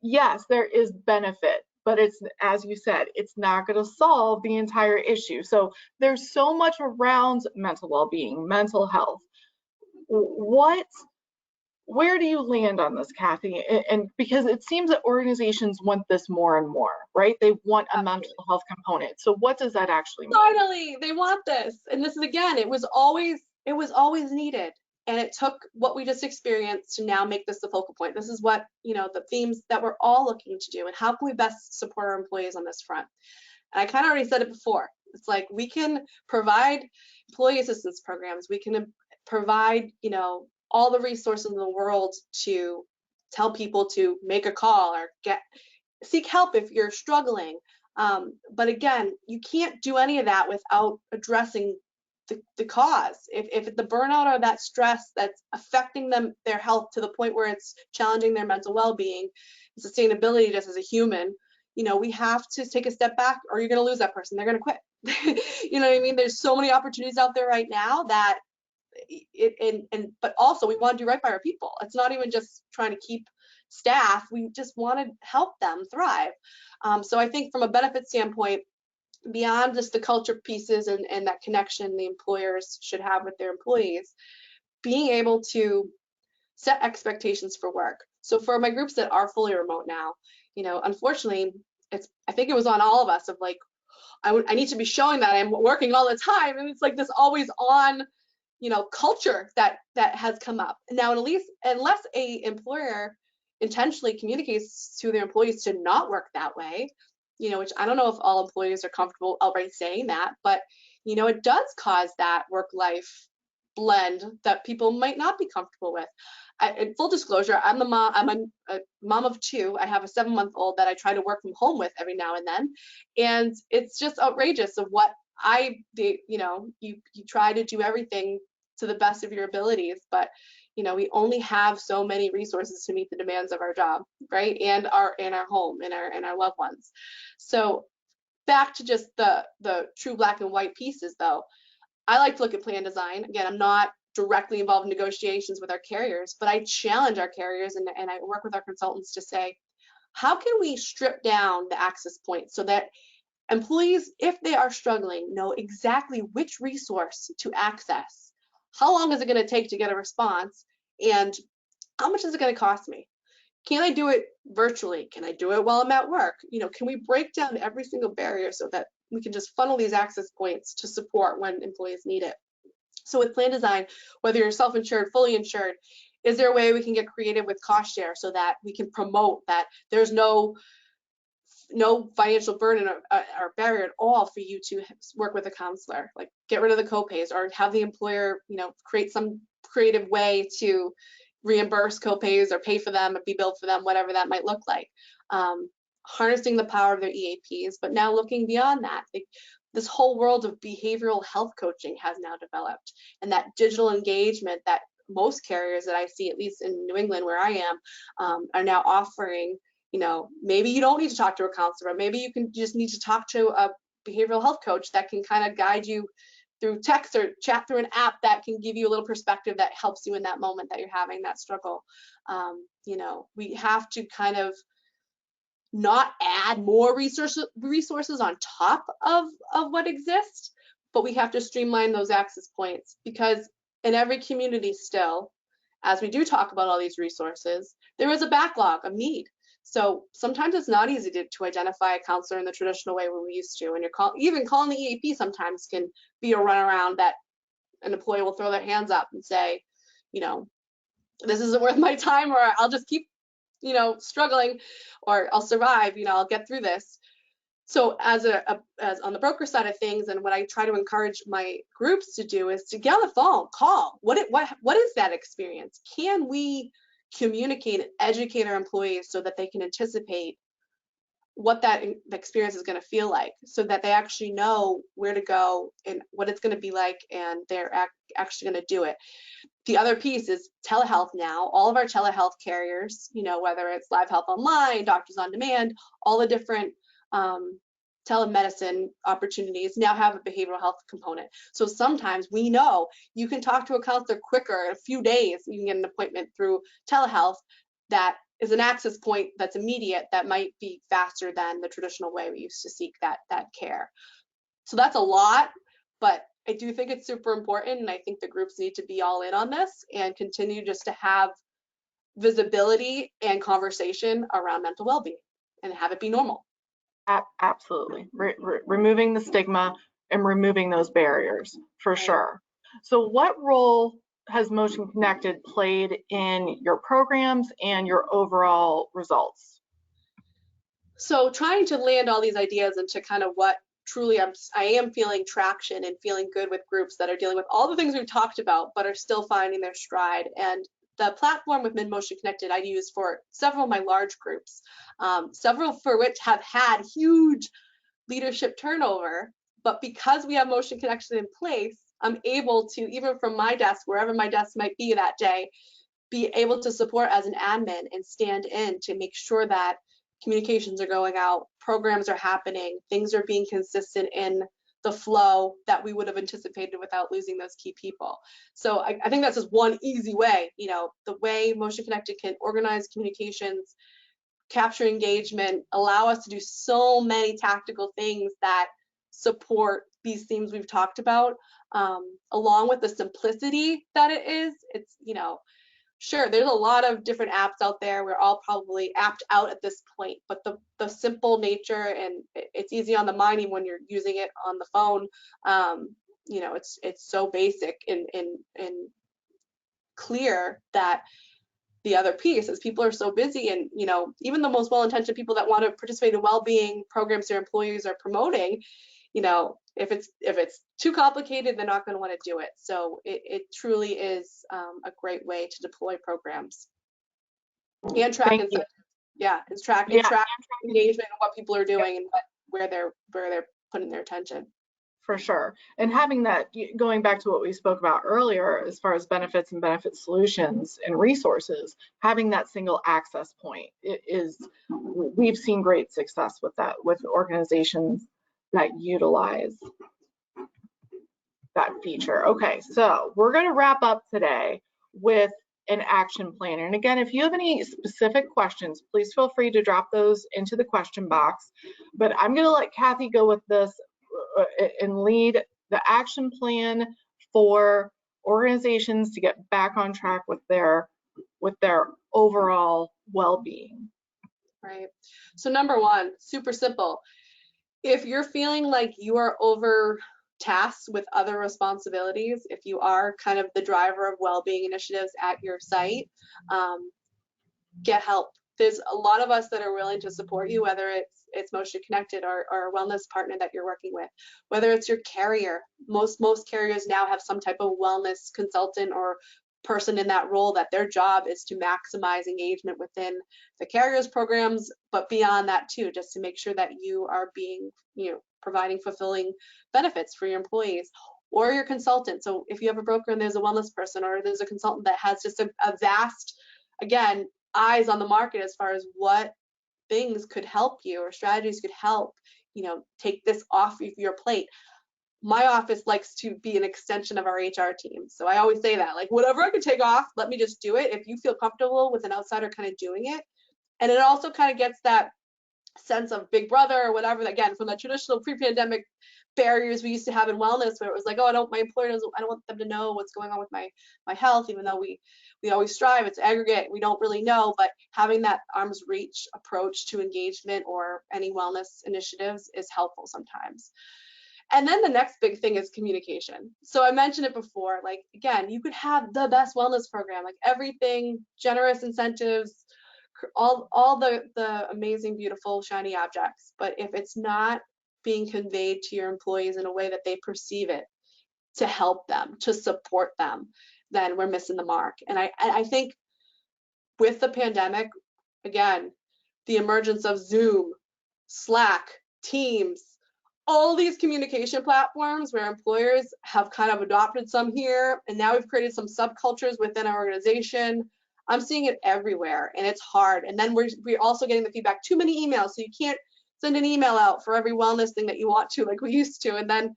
yes, there is benefit, but it's, as you said, it's not going to solve the entire issue. So there's so much around mental well-being, mental health. Where do you land on this, Kathy? And because it seems that organizations want this more and more, right? They want a mental health component. So what does that actually mean? Finally, they want this. And this is, again, it was always needed. And it took what we just experienced to now make this the focal point. This is what, you know, the themes that we're all looking to do, and how can we best support our employees on this front? And I kind of already said it before. It's like, we can provide employee assistance programs. We can provide, you know, all the resources in the world to tell people to make a call or seek help if you're struggling. But again, you can't do any of that without addressing the cause. If the burnout or that stress that's affecting their health to the point where it's challenging their mental well-being, sustainability just as a human, you know, we have to take a step back, or you're going to lose that person. They're going to quit. You know what I mean? There's so many opportunities out there right now that but also we want to do right by our people. It's not even just trying to keep staff. We just want to help them thrive. So I think from a benefit standpoint, beyond just the culture pieces and that connection the employers should have with their employees, being able to set expectations for work. So for my groups that are fully remote now, unfortunately, I think it was on all of us of like, I need to be showing that I'm working all the time. And it's like this always on, culture that has come up. Now, at least unless a employer intentionally communicates to their employees to not work that way, which I don't know if all employees are comfortable outright saying that, but it does cause that work-life blend that people might not be comfortable with. In full disclosure, I'm a mom of two. I have a 7-month-old that I try to work from home with every now and then, and it's just outrageous of what you try to do everything to the best of your abilities, but we only have so many resources to meet the demands of our job, right? And our home and our loved ones. So back to just the true black and white pieces though. I like to look at plan design. Again, I'm not directly involved in negotiations with our carriers, but I challenge our carriers and I work with our consultants to say, how can we strip down the access points so that employees, if they are struggling, know exactly which resource to access? How long is it going to take to get a response? And how much is it going to cost me? Can I do it virtually? Can I do it while I'm at work? Can we break down every single barrier so that we can just funnel these access points to support when employees need it? So with plan design, whether you're self-insured, fully insured, is there a way we can get creative with cost share so that we can promote that there's no financial burden or barrier at all for you to work with a counselor? Like get rid of the copays or have the employer, create some creative way to reimburse copays or pay for them or be billed for them, whatever that might look like. Harnessing the power of their EAPs, but now looking beyond that. This whole world of behavioral health coaching has now developed, and that digital engagement that most carriers that I see, at least in New England where I am, are now offering. Maybe you don't need to talk to a counselor, maybe you can just need to talk to a behavioral health coach that can kind of guide you through text or chat through an app that can give you a little perspective that helps you in that moment that you're having that struggle. We have to kind of not add more resources on top of what exists, but we have to streamline those access points, because in every community still, as we do talk about all these resources, there is a backlog of need. So sometimes it's not easy to identify a counselor in the traditional way we used to, and even calling the EAP sometimes can be a runaround that an employee will throw their hands up and say, this isn't worth my time, or I'll just keep struggling, or I'll survive, I'll get through this. So as on the broker side of things, and what I try to encourage my groups to do is to get on the phone, call. What is that experience? Can we communicate and educate our employees so that they can anticipate what that experience is going to feel like, so that they actually know where to go and what it's going to be like, and they're actually going to do it. The other piece is telehealth now. All of our telehealth carriers, whether it's Live Health Online, Doctors on Demand, all the different telemedicine opportunities now have a behavioral health component. So sometimes we know you can talk to a counselor quicker, in a few days, you can get an appointment through telehealth that is an access point that's immediate, that might be faster than the traditional way we used to seek that care. So that's a lot, but I do think it's super important, and I think the groups need to be all in on this and continue just to have visibility and conversation around mental well-being and have it be normal. Absolutely. Removing the stigma and removing those barriers for sure. So what role has Motion Connected played in your programs and your overall results? So trying to land all these ideas into kind of what truly I am feeling traction and feeling good with groups that are dealing with all the things we've talked about, but are still finding their stride. And the platform with Motion Connected I use for several of my large groups, several for which have had huge leadership turnover, but because we have Motion Connected in place, I'm able to, even from my desk, wherever my desk might be that day, be able to support as an admin and stand in to make sure that communications are going out, programs are happening, things are being consistent in the flow that we would have anticipated without losing those key people. So I think that's just one easy way, the way Motion Connected can organize communications, capture engagement, allow us to do so many tactical things that support these themes we've talked about, along with the simplicity that it is. It's, Sure, there's a lot of different apps out there. We're all probably apped out at this point, but the simple nature, and it's easy on the mind even when you're using it on the phone. You know, it's so basic and clear that the other piece is people are so busy, and you know, even the most well-intentioned people that want to participate in well-being programs their employees are promoting, you know, if it's too complicated, they're not going to want to do it. So it truly is a great way to deploy programs and track Thank you. incentives. Yeah, it's track Yeah, engagement and what people are doing and where they're putting their attention. for sure. And having that, going back to what we spoke about earlier, as far as benefits and benefit solutions and resources, having that single access point we've seen great success with that, with organizations that utilize that feature. Okay, so we're going to wrap up today with an action plan. And again, if you have any specific questions, please feel free to drop those into the question box. But I'm going to let Kathy go with this and lead the action plan for organizations to get back on track with their overall well-being. Right. So number one, super simple. If you're feeling like you are overtasked with other responsibilities, if you are kind of the driver of well-being initiatives at your site, get help. There's a lot of us that are willing to support you, whether it's Motion Connected or a wellness partner that you're working with, whether it's your carrier. Most carriers now have some type of wellness consultant or person in that role that their job is to maximize engagement within the carrier's programs, but beyond that too, just to make sure that you are being, you know, providing fulfilling benefits for your employees or your consultant. So if you have a broker and there's a wellness person, or there's a consultant that has just a vast, again, eyes on the market as far as what things could help you or strategies could help, you know, take this off of your plate. My office likes to be an extension of our HR team. So I always say that, like, whatever I can take off, let me just do it if you feel comfortable with an outsider kind of doing it. And it also kind of gets that sense of big brother or whatever, again, from the traditional pre-pandemic barriers we used to have in wellness, where it was like, oh, my employer doesn't, I don't want them to know what's going on with my health, even though we always strive, it's aggregate, we don't really know. But having that arm's reach approach to engagement or any wellness initiatives is helpful sometimes. And then the next big thing is communication. So I mentioned it before, like, again, you could have the best wellness program, like everything, generous incentives, all the amazing, beautiful, shiny objects. But if it's not being conveyed to your employees in a way that they perceive it, to help them, to support them, then we're missing the mark. And I think with the pandemic, again, the emergence of Zoom, Slack, Teams, all these communication platforms where employers have kind of adopted some here, and now we've created some subcultures within our organization. I'm seeing it everywhere, and it's hard. And then we're also getting the feedback, too many emails, so you can't send an email out for every wellness thing that you want to, like we used to. And then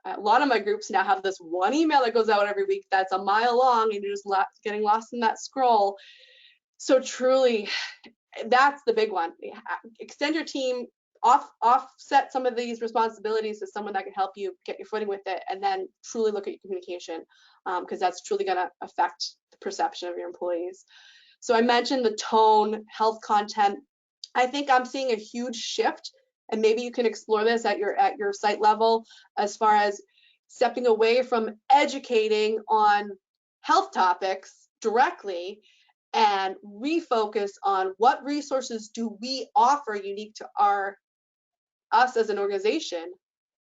a lot of my groups now have this one email that goes out every week that's a mile long, and you're just getting lost in that scroll. So truly, that's the big one. Extend your team, offset some of these responsibilities to someone that can help you get your footing with it, and then truly look at your communication, because that's truly going to affect the perception of your employees. So I mentioned the tone, health content. I think I'm seeing a huge shift, and maybe you can explore this at your site level, as far as stepping away from educating on health topics directly and refocus on what resources do we offer unique to us as an organization,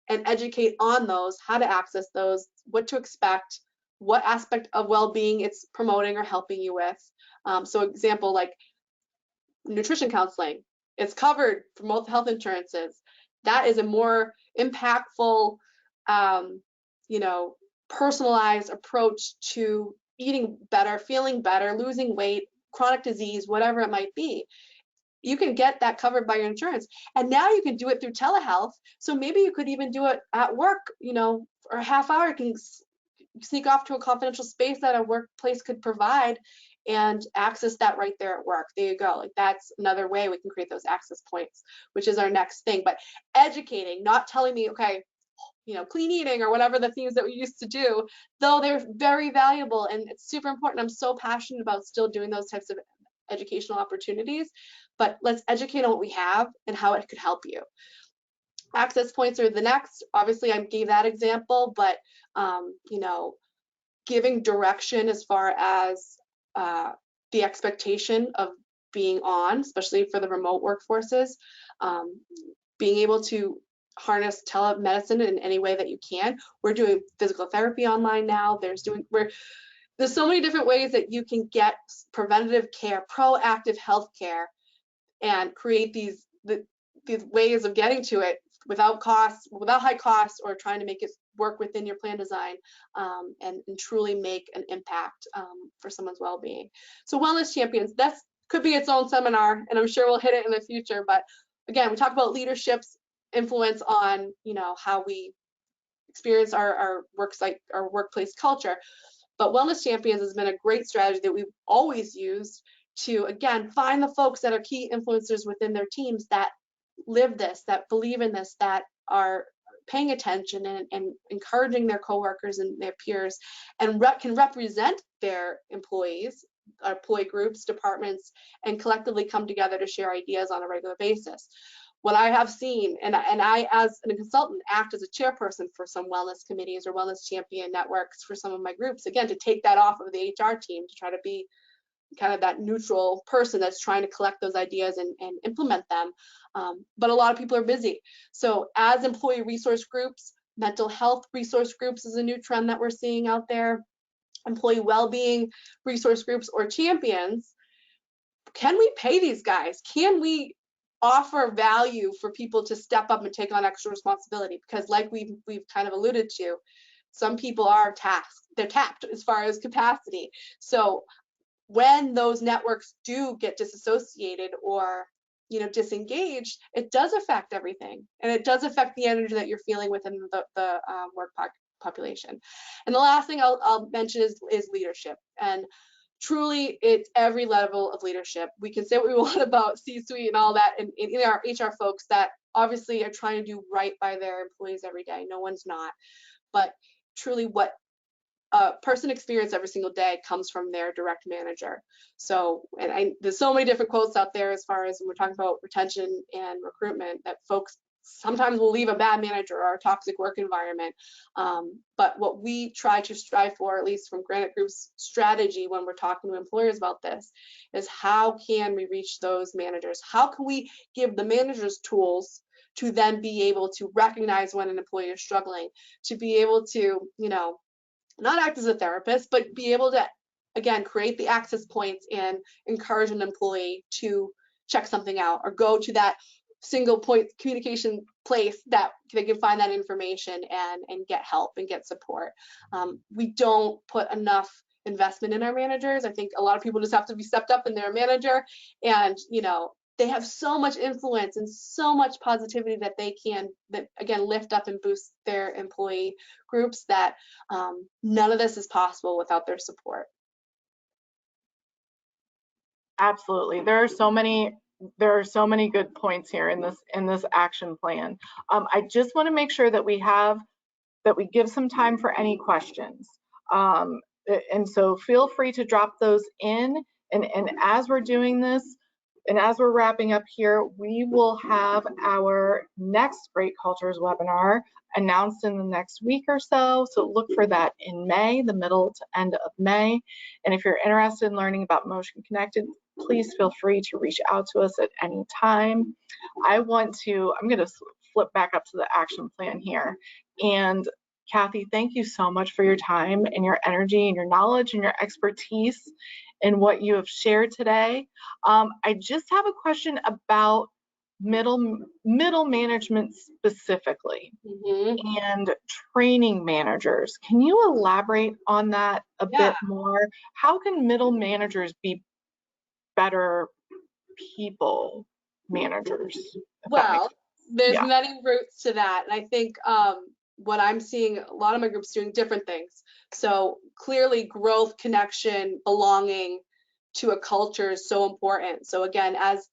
and educate on those, how to access those, what to expect, what aspect of well-being it's promoting or helping you with. So example, like nutrition counseling, it's covered for most health insurances. That is a more impactful, you know, personalized approach to eating better, feeling better, losing weight, chronic disease, whatever it might be. You can get that covered by your insurance. And now you can do it through telehealth. So maybe you could even do it at work, you know, for a half hour. You can sneak off to a confidential space that a workplace could provide and access that right there at work. There you go. Like, that's another way we can create those access points, which is our next thing. But educating, not telling me, okay, clean eating or whatever the themes that we used to do, though they're very valuable and it's super important. I'm so passionate about still doing those types of educational opportunities, but let's educate on what we have and how it could help you. Access points are the next. Obviously, I gave that example, but giving direction as far as the expectation of being on, especially for the remote workforces, being able to harness telemedicine in any way that you can. We're doing physical therapy online now. There's so many different ways that you can get preventative care, proactive health care, and create these ways of getting to it without high costs, or trying to make it work within your plan design, and truly make an impact for someone's well-being. So wellness champions, that could be its own seminar, and I'm sure we'll hit it in the future. But again, we talk about leadership's influence on how we experience our workplace culture. But wellness champions has been a great strategy that we've always used to, again, find the folks that are key influencers within their teams that live this, that believe in this, that are paying attention and encouraging their coworkers and their peers, and can represent their employees, employee groups, departments, and collectively come together to share ideas on a regular basis. What I have seen, and I as a consultant act as a chairperson for some wellness committees or wellness champion networks for some of my groups, again, to take that off of the HR team, to try to be kind of that neutral person that's trying to collect those ideas and implement them. But a lot of people are busy. So as employee resource groups, mental health resource groups is a new trend that we're seeing out there. Employee well-being resource groups or champions, can we pay these guys? Can we offer value for people to step up and take on extra responsibility? Because like we've kind of alluded to, some people are they're tapped as far as capacity. So when those networks do get disassociated or disengaged, it does affect everything, and it does affect the energy that you're feeling within the work population. And the last thing I'll mention is leadership. And truly, it's every level of leadership. We can say what we want about C-suite and all that, and in our HR folks that obviously are trying to do right by their employees every day. No one's not. But truly, what a person experience every single day comes from their direct manager. So, and there's so many different quotes out there as far as when we're talking about retention and recruitment, that folks sometimes will leave a bad manager or a toxic work environment. But what we try to strive for, at least from Granite Group's strategy when we're talking to employers about this, is how can we reach those managers? How can we give the managers tools to then be able to recognize when an employee is struggling, to be able to, not act as a therapist, but be able to, again, create the access points and encourage an employee to check something out or go to that single point communication place that they can find that information and get help and get support. We don't put enough investment in our managers. I think a lot of people just have to be stepped up and they're a manager, and they have so much influence and so much positivity that they can, again, lift up and boost their employee groups, that none of this is possible without their support. Absolutely. There are so many good points here in this action plan. I just want to make sure that we give some time for any questions. And so feel free to drop those in. And as we're doing this, and as we're wrapping up here, we will have our next Great Cultures webinar announced in the next week or so. So look for that in May, the middle to end of May. And if you're interested in learning about Motion Connected, please feel free to reach out to us at any time. I'm going to flip back up to the action plan here. And Kathy, thank you so much for your time and your energy and your knowledge and your expertise in what you have shared today. I just have a question about middle management specifically, and training managers. Can you elaborate on that a bit more? How can middle managers be better people managers? Well, there's many routes to that, and I think what I'm seeing a lot of my groups doing different things. So clearly growth, connection, belonging to a culture is so important. So again, as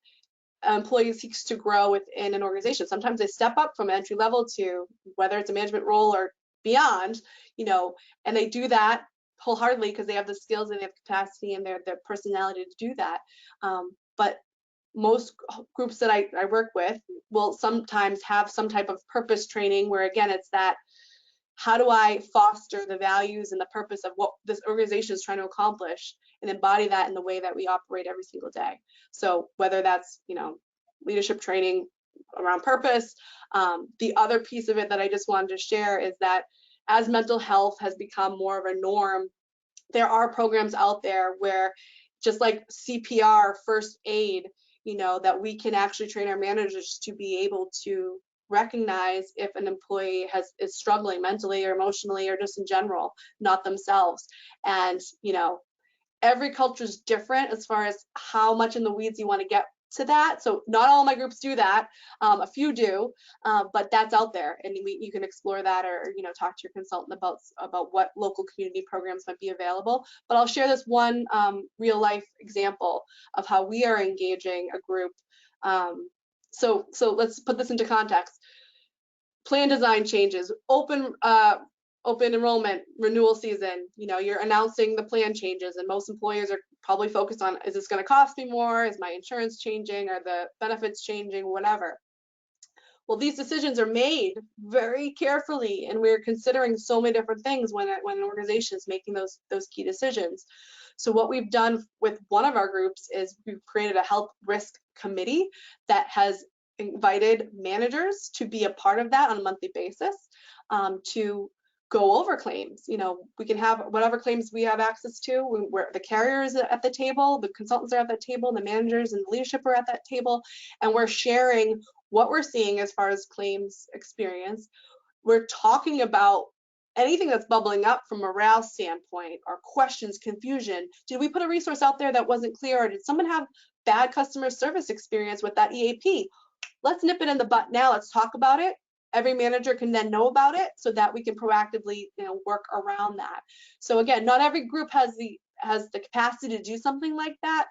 employee seeks to grow within an organization. Sometimes they step up from entry level to whether it's a management role or beyond, and they do that wholeheartedly because they have the skills and they have capacity and their personality to do that. But most groups that I work with will sometimes have some type of purpose training where, again, it's that, how do I foster the values and the purpose of what this organization is trying to accomplish and embody that in the way that we operate every single day? So whether that's, leadership training around purpose. The other piece of it that I just wanted to share is that as mental health has become more of a norm, there are programs out there where, just like CPR, first aid, that we can actually train our managers to be able to recognize if an employee is struggling mentally or emotionally or just in general, not themselves. And every culture is different as far as how much in the weeds you want to get to that. So not all my groups do that. A few do, but that's out there, and you can explore that, or talk to your consultant about what local community programs might be available. But I'll share this one real life example of how we are engaging a group. So let's put this into context. Plan design changes, open enrollment, renewal season, you're announcing the plan changes, and most employers are probably focused on, is this going to cost me more? Is my insurance changing? Are the benefits changing? Whatever. Well, these decisions are made very carefully, and we're considering so many different things when an organization is making those key decisions. So what we've done with one of our groups is we've created a health risk committee that has invited managers to be a part of that on a monthly basis, to go over claims. We can have whatever claims we have access to, where the carrier is at the table, the consultants are at that table, the managers and the leadership are at that table, and we're sharing what we're seeing as far as claims experience. We're talking about anything that's bubbling up from a morale standpoint, or questions, confusion. Did we put a resource out there that wasn't clear, or did someone have bad customer service experience with that EAP? Let's nip it in the butt now. Let's talk about it. Every manager can then know about it so that we can proactively work around that. So again, not every group has the capacity to do something like that.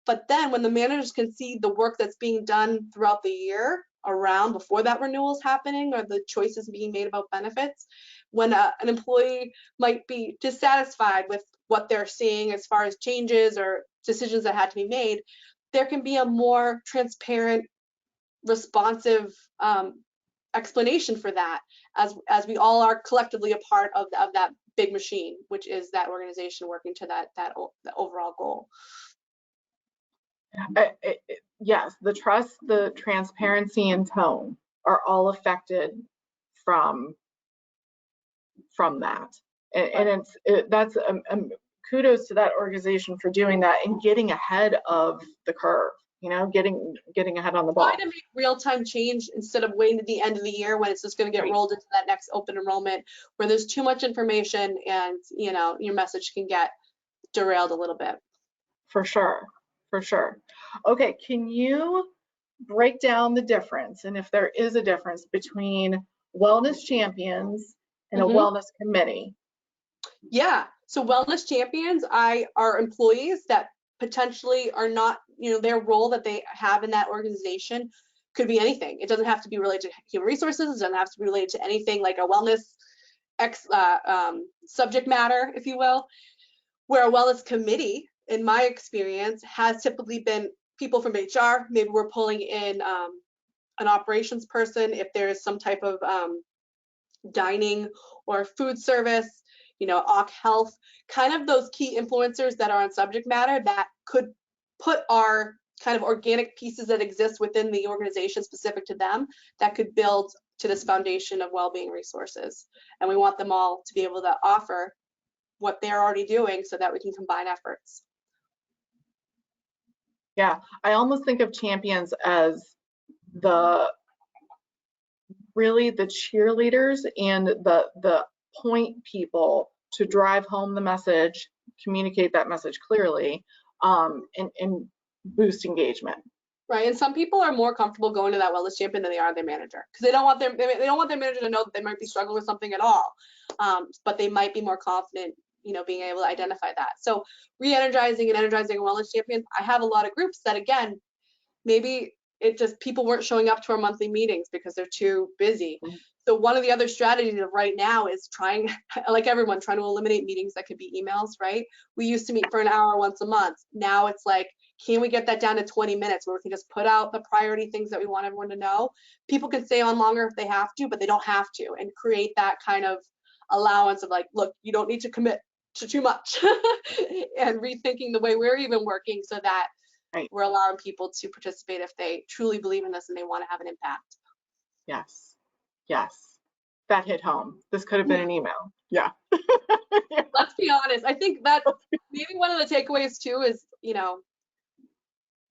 But then when the managers can see the work that's being done throughout the year around before that renewal is happening, or the choices being made about benefits, when an employee might be dissatisfied with what they're seeing as far as changes or decisions that had to be made, there can be a more transparent, responsive explanation for that, as we all are collectively a part of that big machine, which is that organization working to the overall goal. Yes, the trust, the transparency, and tone are all affected from that, and that's kudos to that organization for doing that and getting ahead of the curve. Getting ahead on the ball. Try to make real-time change instead of waiting to the end of the year when it's just going to get rolled into that next open enrollment, where there's too much information and your message can get derailed a little bit. For sure. Okay, can you break down the difference, and if there is a difference, between wellness champions and a wellness committee? Yeah, so wellness champions are employees that potentially are not, their role that they have in that organization could be anything. It doesn't have to be related to human resources. It doesn't have to be related to anything like a wellness subject matter, if you will. Where a wellness committee, in my experience, has typically been people from HR. Maybe we're pulling in an operations person if there is some type of dining or food service, OC Health, kind of those key influencers that are on subject matter that could put our kind of organic pieces that exist within the organization specific to them, that could build to this foundation of well-being resources. And we want them all to be able to offer what they're already doing so that we can combine efforts. Yeah, I almost think of champions as really the cheerleaders and the point people to drive home the message, communicate that message clearly, and boost engagement. Right, and some people are more comfortable going to that wellness champion than they are their manager, because they don't want their manager to know that they might be struggling with something at all, but they might be more confident, being able to identify that. So re-energizing and energizing a wellness champion. I have a lot of groups that, again, maybe people weren't showing up to our monthly meetings because they're too busy. So one of the other strategies of right now is trying, like everyone, trying to eliminate meetings that could be emails, right? We used to meet for an hour once a month. Now it's like, can we get that down to 20 minutes where we can just put out the priority things that we want everyone to know? People can stay on longer if they have to, but they don't have to, and create that kind of allowance of like, look, you don't need to commit to too much and rethinking the way we're even working so that we're allowing people to participate if they truly believe in this and they want to have an impact. Yes. Yes. That hit home. This could have been an email. Yeah. Let's be honest. I think that maybe one of the takeaways too is, you know,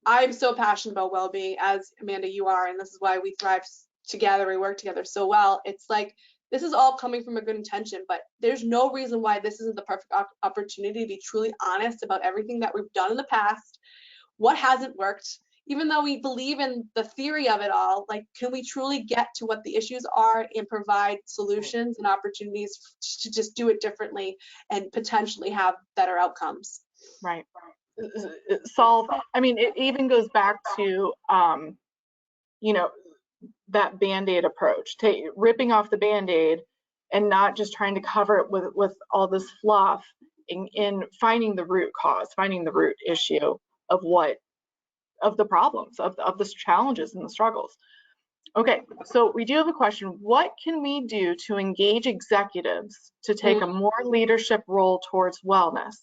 I'm so passionate about well-being, as Amanda, you are, and this is why we thrive together. We work together so well. It's like, this is all coming from a good intention, but there's no reason why this isn't the perfect opportunity to be truly honest about everything that we've done in the past, what hasn't worked. Even though we believe in the theory of it all, like, can we truly get to what the issues are and provide solutions and opportunities to just do it differently and potentially have better outcomes? Right. Solve. I mean, it even goes back to, you know, that Band-Aid approach, ripping off the Band-Aid and not just trying to cover it with all this fluff, in finding the root cause, finding the root issue of the problems, of the challenges and the struggles. Okay, so we do have a question. What can we do to engage executives to take a more leadership role towards wellness?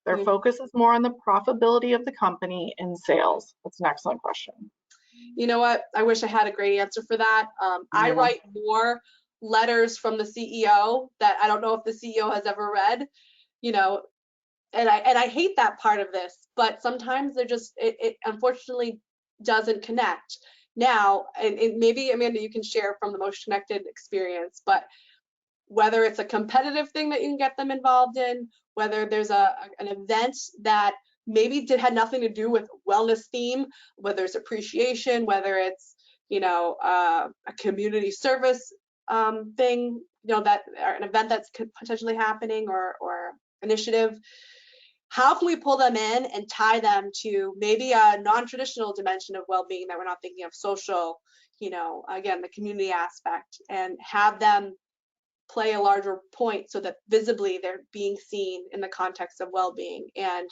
Their focus is more on the profitability of the company and sales. That's an excellent question. You know what? I wish I had a great answer for that. I write more letters from the CEO that I don't know if the CEO has ever read, you know, and I hate that part of this, but sometimes they're just, it unfortunately doesn't connect. Now, and maybe Amanda, you can share from the Most Connected experience, but whether it's a competitive thing that you can get them involved in, whether there's an event that maybe had nothing to do with wellness theme, whether it's appreciation, whether it's, you know, a community service thing, you know, that, or an event that's potentially happening, or initiative. How can we pull them in and tie them to maybe a non-traditional dimension of well-being that we're not thinking of, social, you know, again, the community aspect, and have them play a larger point so that visibly they're being seen in the context of well-being and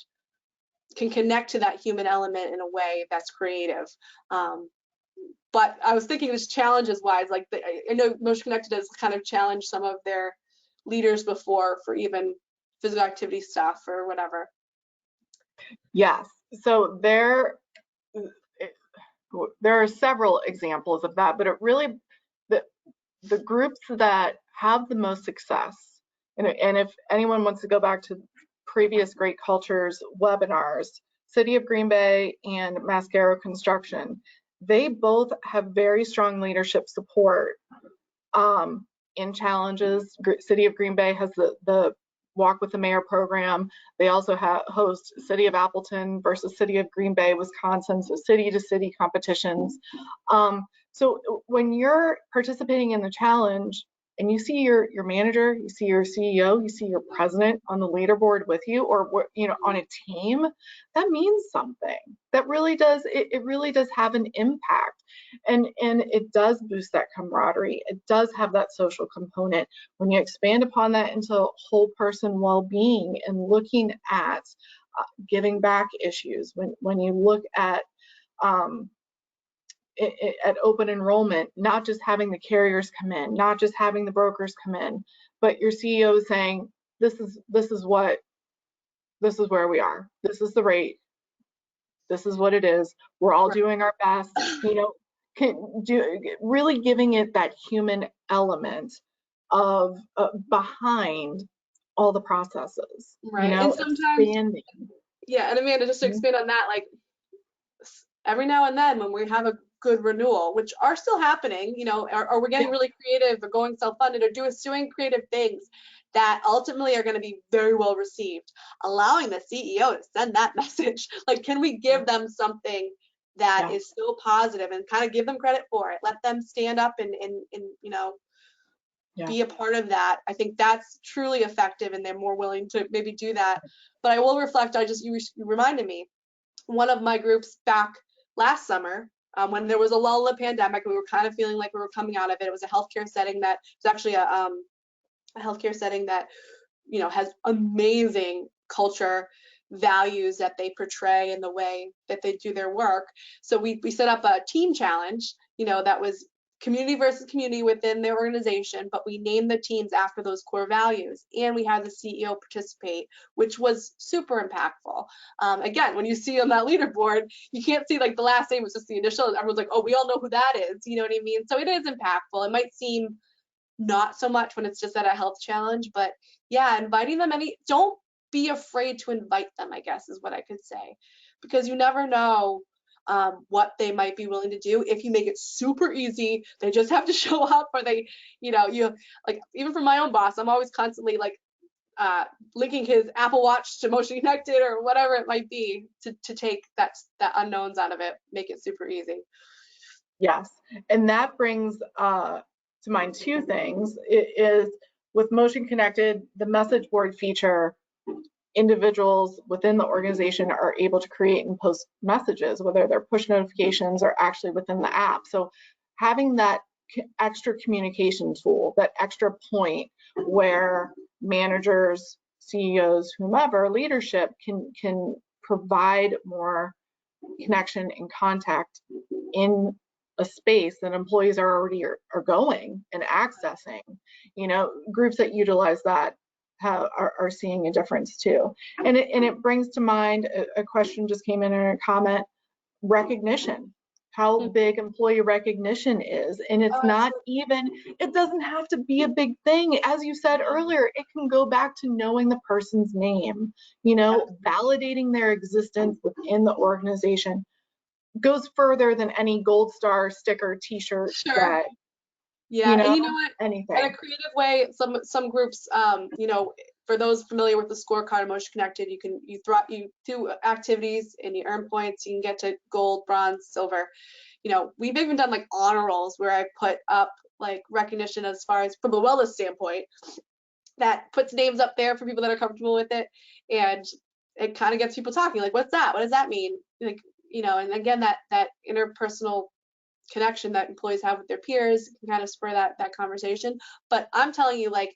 can connect to that human element in a way that's creative. But I was thinking just challenges wise, like I know Most Connected has kind of challenged some of their leaders before for even physical activity stuff or whatever. Yes, so there are several examples of that, but it really, the groups that have the most success, and if anyone wants to go back to previous Great Cultures webinars, City of Green Bay and Mascaro Construction, they both have very strong leadership support in challenges. City of Green Bay has the Walk with the Mayor program. They also host City of Appleton versus City of Green Bay, Wisconsin, so city to city competitions. So when you're participating in the challenge and you see your manager, you see your CEO, you see your president on the leaderboard with you, or, you know, on a team, that means something. That really does, it really does have an impact, and it does boost that camaraderie. It does have that social component. When you expand upon that into whole person well-being and looking at giving back issues, when you look at open enrollment, not just having the carriers come in, not just having the brokers come in, but your CEO saying, this is where we are. This is the rate. This is what it is. We're all doing our best. You know, really giving it that human element of behind all the processes. Right. You know, and sometimes, expanding. yeah, and Amanda, just to expand on that, like every now and then when we have a good renewal, which are still happening, you know, or we're getting really creative or going self-funded or doing creative things that ultimately are going to be very well received, allowing the CEO to send that message. Like, can we give them something that is so positive and kind of give them credit for it? Let them stand up and you know, be a part of that. I think that's truly effective, and they're more willing to maybe do that. But I will reflect, you reminded me, one of my groups back last summer, when there was a lull in the pandemic. We were kind of feeling like we were coming out of it. It was a healthcare setting that was actually a healthcare setting that, you know, has amazing culture, values that they portray in the way that they do their work. So we set up a team challenge, you know, that was community versus community within their organization, but we named the teams after those core values, and we had the CEO participate, which was super impactful. Again, when you see on that leaderboard, you can't see like the last name was just the initial, and everyone's like, oh, we all know who that is, you know what I mean? So it is impactful. It might seem not so much when it's just at a health challenge, but yeah, inviting them, don't be afraid to invite them, I guess is what I could say, because you never know what they might be willing to do. If you make it super easy, they just have to show up, or they, you know, you like, even for my own boss, I'm always constantly like linking his Apple Watch to Motion Connected or whatever it might be to take that unknowns out of it, make it super easy. Yes, and that brings to mind two things. It is with Motion Connected, the message board feature, individuals within the organization are able to create and post messages, whether they're push notifications or actually within the app. So having that extra communication tool, that extra point where managers, CEOs, whomever, leadership can provide more connection and contact in a space that employees are already are going and accessing. You know, groups that utilize that are seeing a difference too. And it brings to mind a question just came in a comment, recognition, how big employee recognition is. And it's not even, it doesn't have to be a big thing. As you said earlier, it can go back to knowing the person's name, you know, validating their existence within the organization goes further than any gold star sticker, t-shirt, bag. Yeah, you know, and you know what? Anything. In a creative way, some groups, you know, for those familiar with the scorecard of Motion Connected, you do activities and you earn points. You can get to gold, bronze, silver. You know, we've even done like honor rolls where I put up like recognition as far as from the wellness standpoint that puts names up there for people that are comfortable with it, and it kind of gets people talking. Like, what's that? What does that mean? Like, you know, and again, that interpersonal connection that employees have with their peers can kind of spur that conversation. But I'm telling you, like,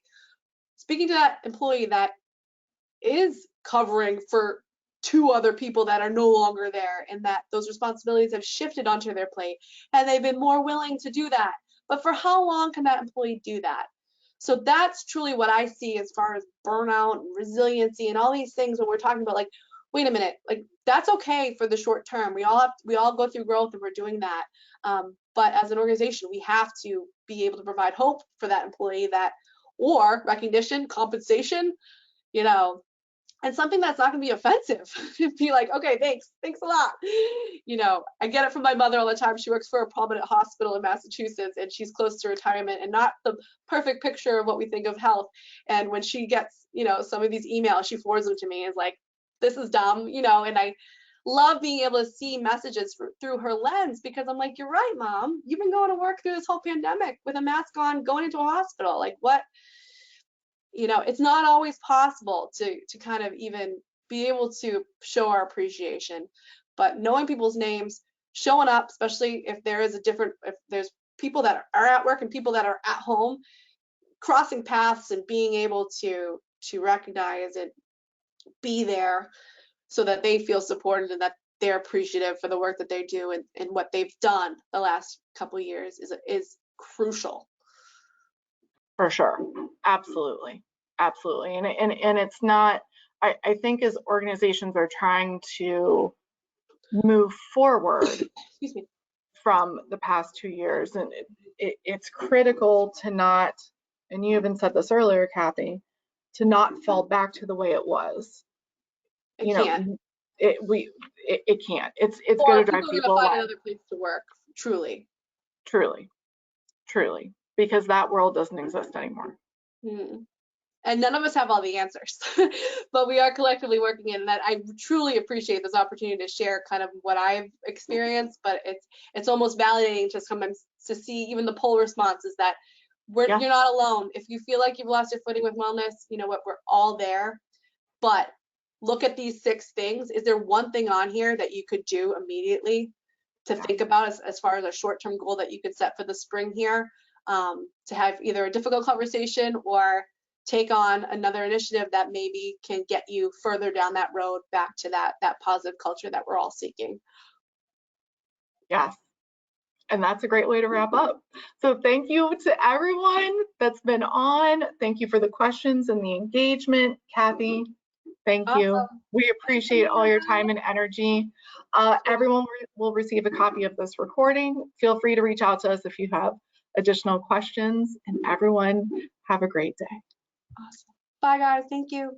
speaking to that employee that is covering for 2 other people that are no longer there, and that those responsibilities have shifted onto their plate, and they've been more willing to do that. But for how long can that employee do that? So that's truly what I see as far as burnout and resiliency and all these things when we're talking about, like, wait a minute, like, that's okay for the short term. We all go through growth, and we're doing that. But as an organization, we have to be able to provide hope for that employee, that, or recognition, compensation, you know, and something that's not going to be offensive. Be like, okay, thanks a lot. You know, I get it from my mother all the time. She works for a prominent hospital in Massachusetts, and she's close to retirement and not the perfect picture of what we think of health. And when she gets, you know, some of these emails, she forwards them to me and is like, this is dumb, you know. And I love being able to see messages through her lens, because I'm like, you're right, Mom. You've been going to work through this whole pandemic with a mask on, going into a hospital. Like, what? You know, it's not always possible to kind of even be able to show our appreciation, but knowing people's names, showing up, especially if there's people that are at work and people that are at home, crossing paths and being able to recognize and be there so that they feel supported and that they're appreciative for the work that they do and what they've done the last couple of years is crucial. For sure. Absolutely. Absolutely. And it's not, I think as organizations are trying to move forward Excuse me. from the past 2 years, and it's critical to not, and you even said this earlier, Kathy, to not fall back to the way it was. It can't. It can't. It's Or going to drive people are people going to find away. another place to work. Truly. Truly, because that world doesn't exist anymore. And none of us have all the answers, but we are collectively working in that. I truly appreciate this opportunity to share kind of what I've experienced, but it's almost validating to sometimes to see even the poll responses that you're not alone. If you feel like you've lost your footing with wellness, you know what, we're all there. But look at these 6 things. Is there one thing on here that you could do immediately think about as far as a short-term goal that you could set for the spring here, to have either a difficult conversation or take on another initiative that maybe can get you further down that road back to that positive culture that we're all seeking. Yes. And that's a great way to wrap up. So thank you to everyone that's been on. Thank you for the questions and the engagement. Kathy, thank you. Awesome. We appreciate all your time and energy. Everyone will receive a copy of this recording. Feel free to reach out to us if you have additional questions, and everyone have a great day. Awesome. Bye guys, thank you.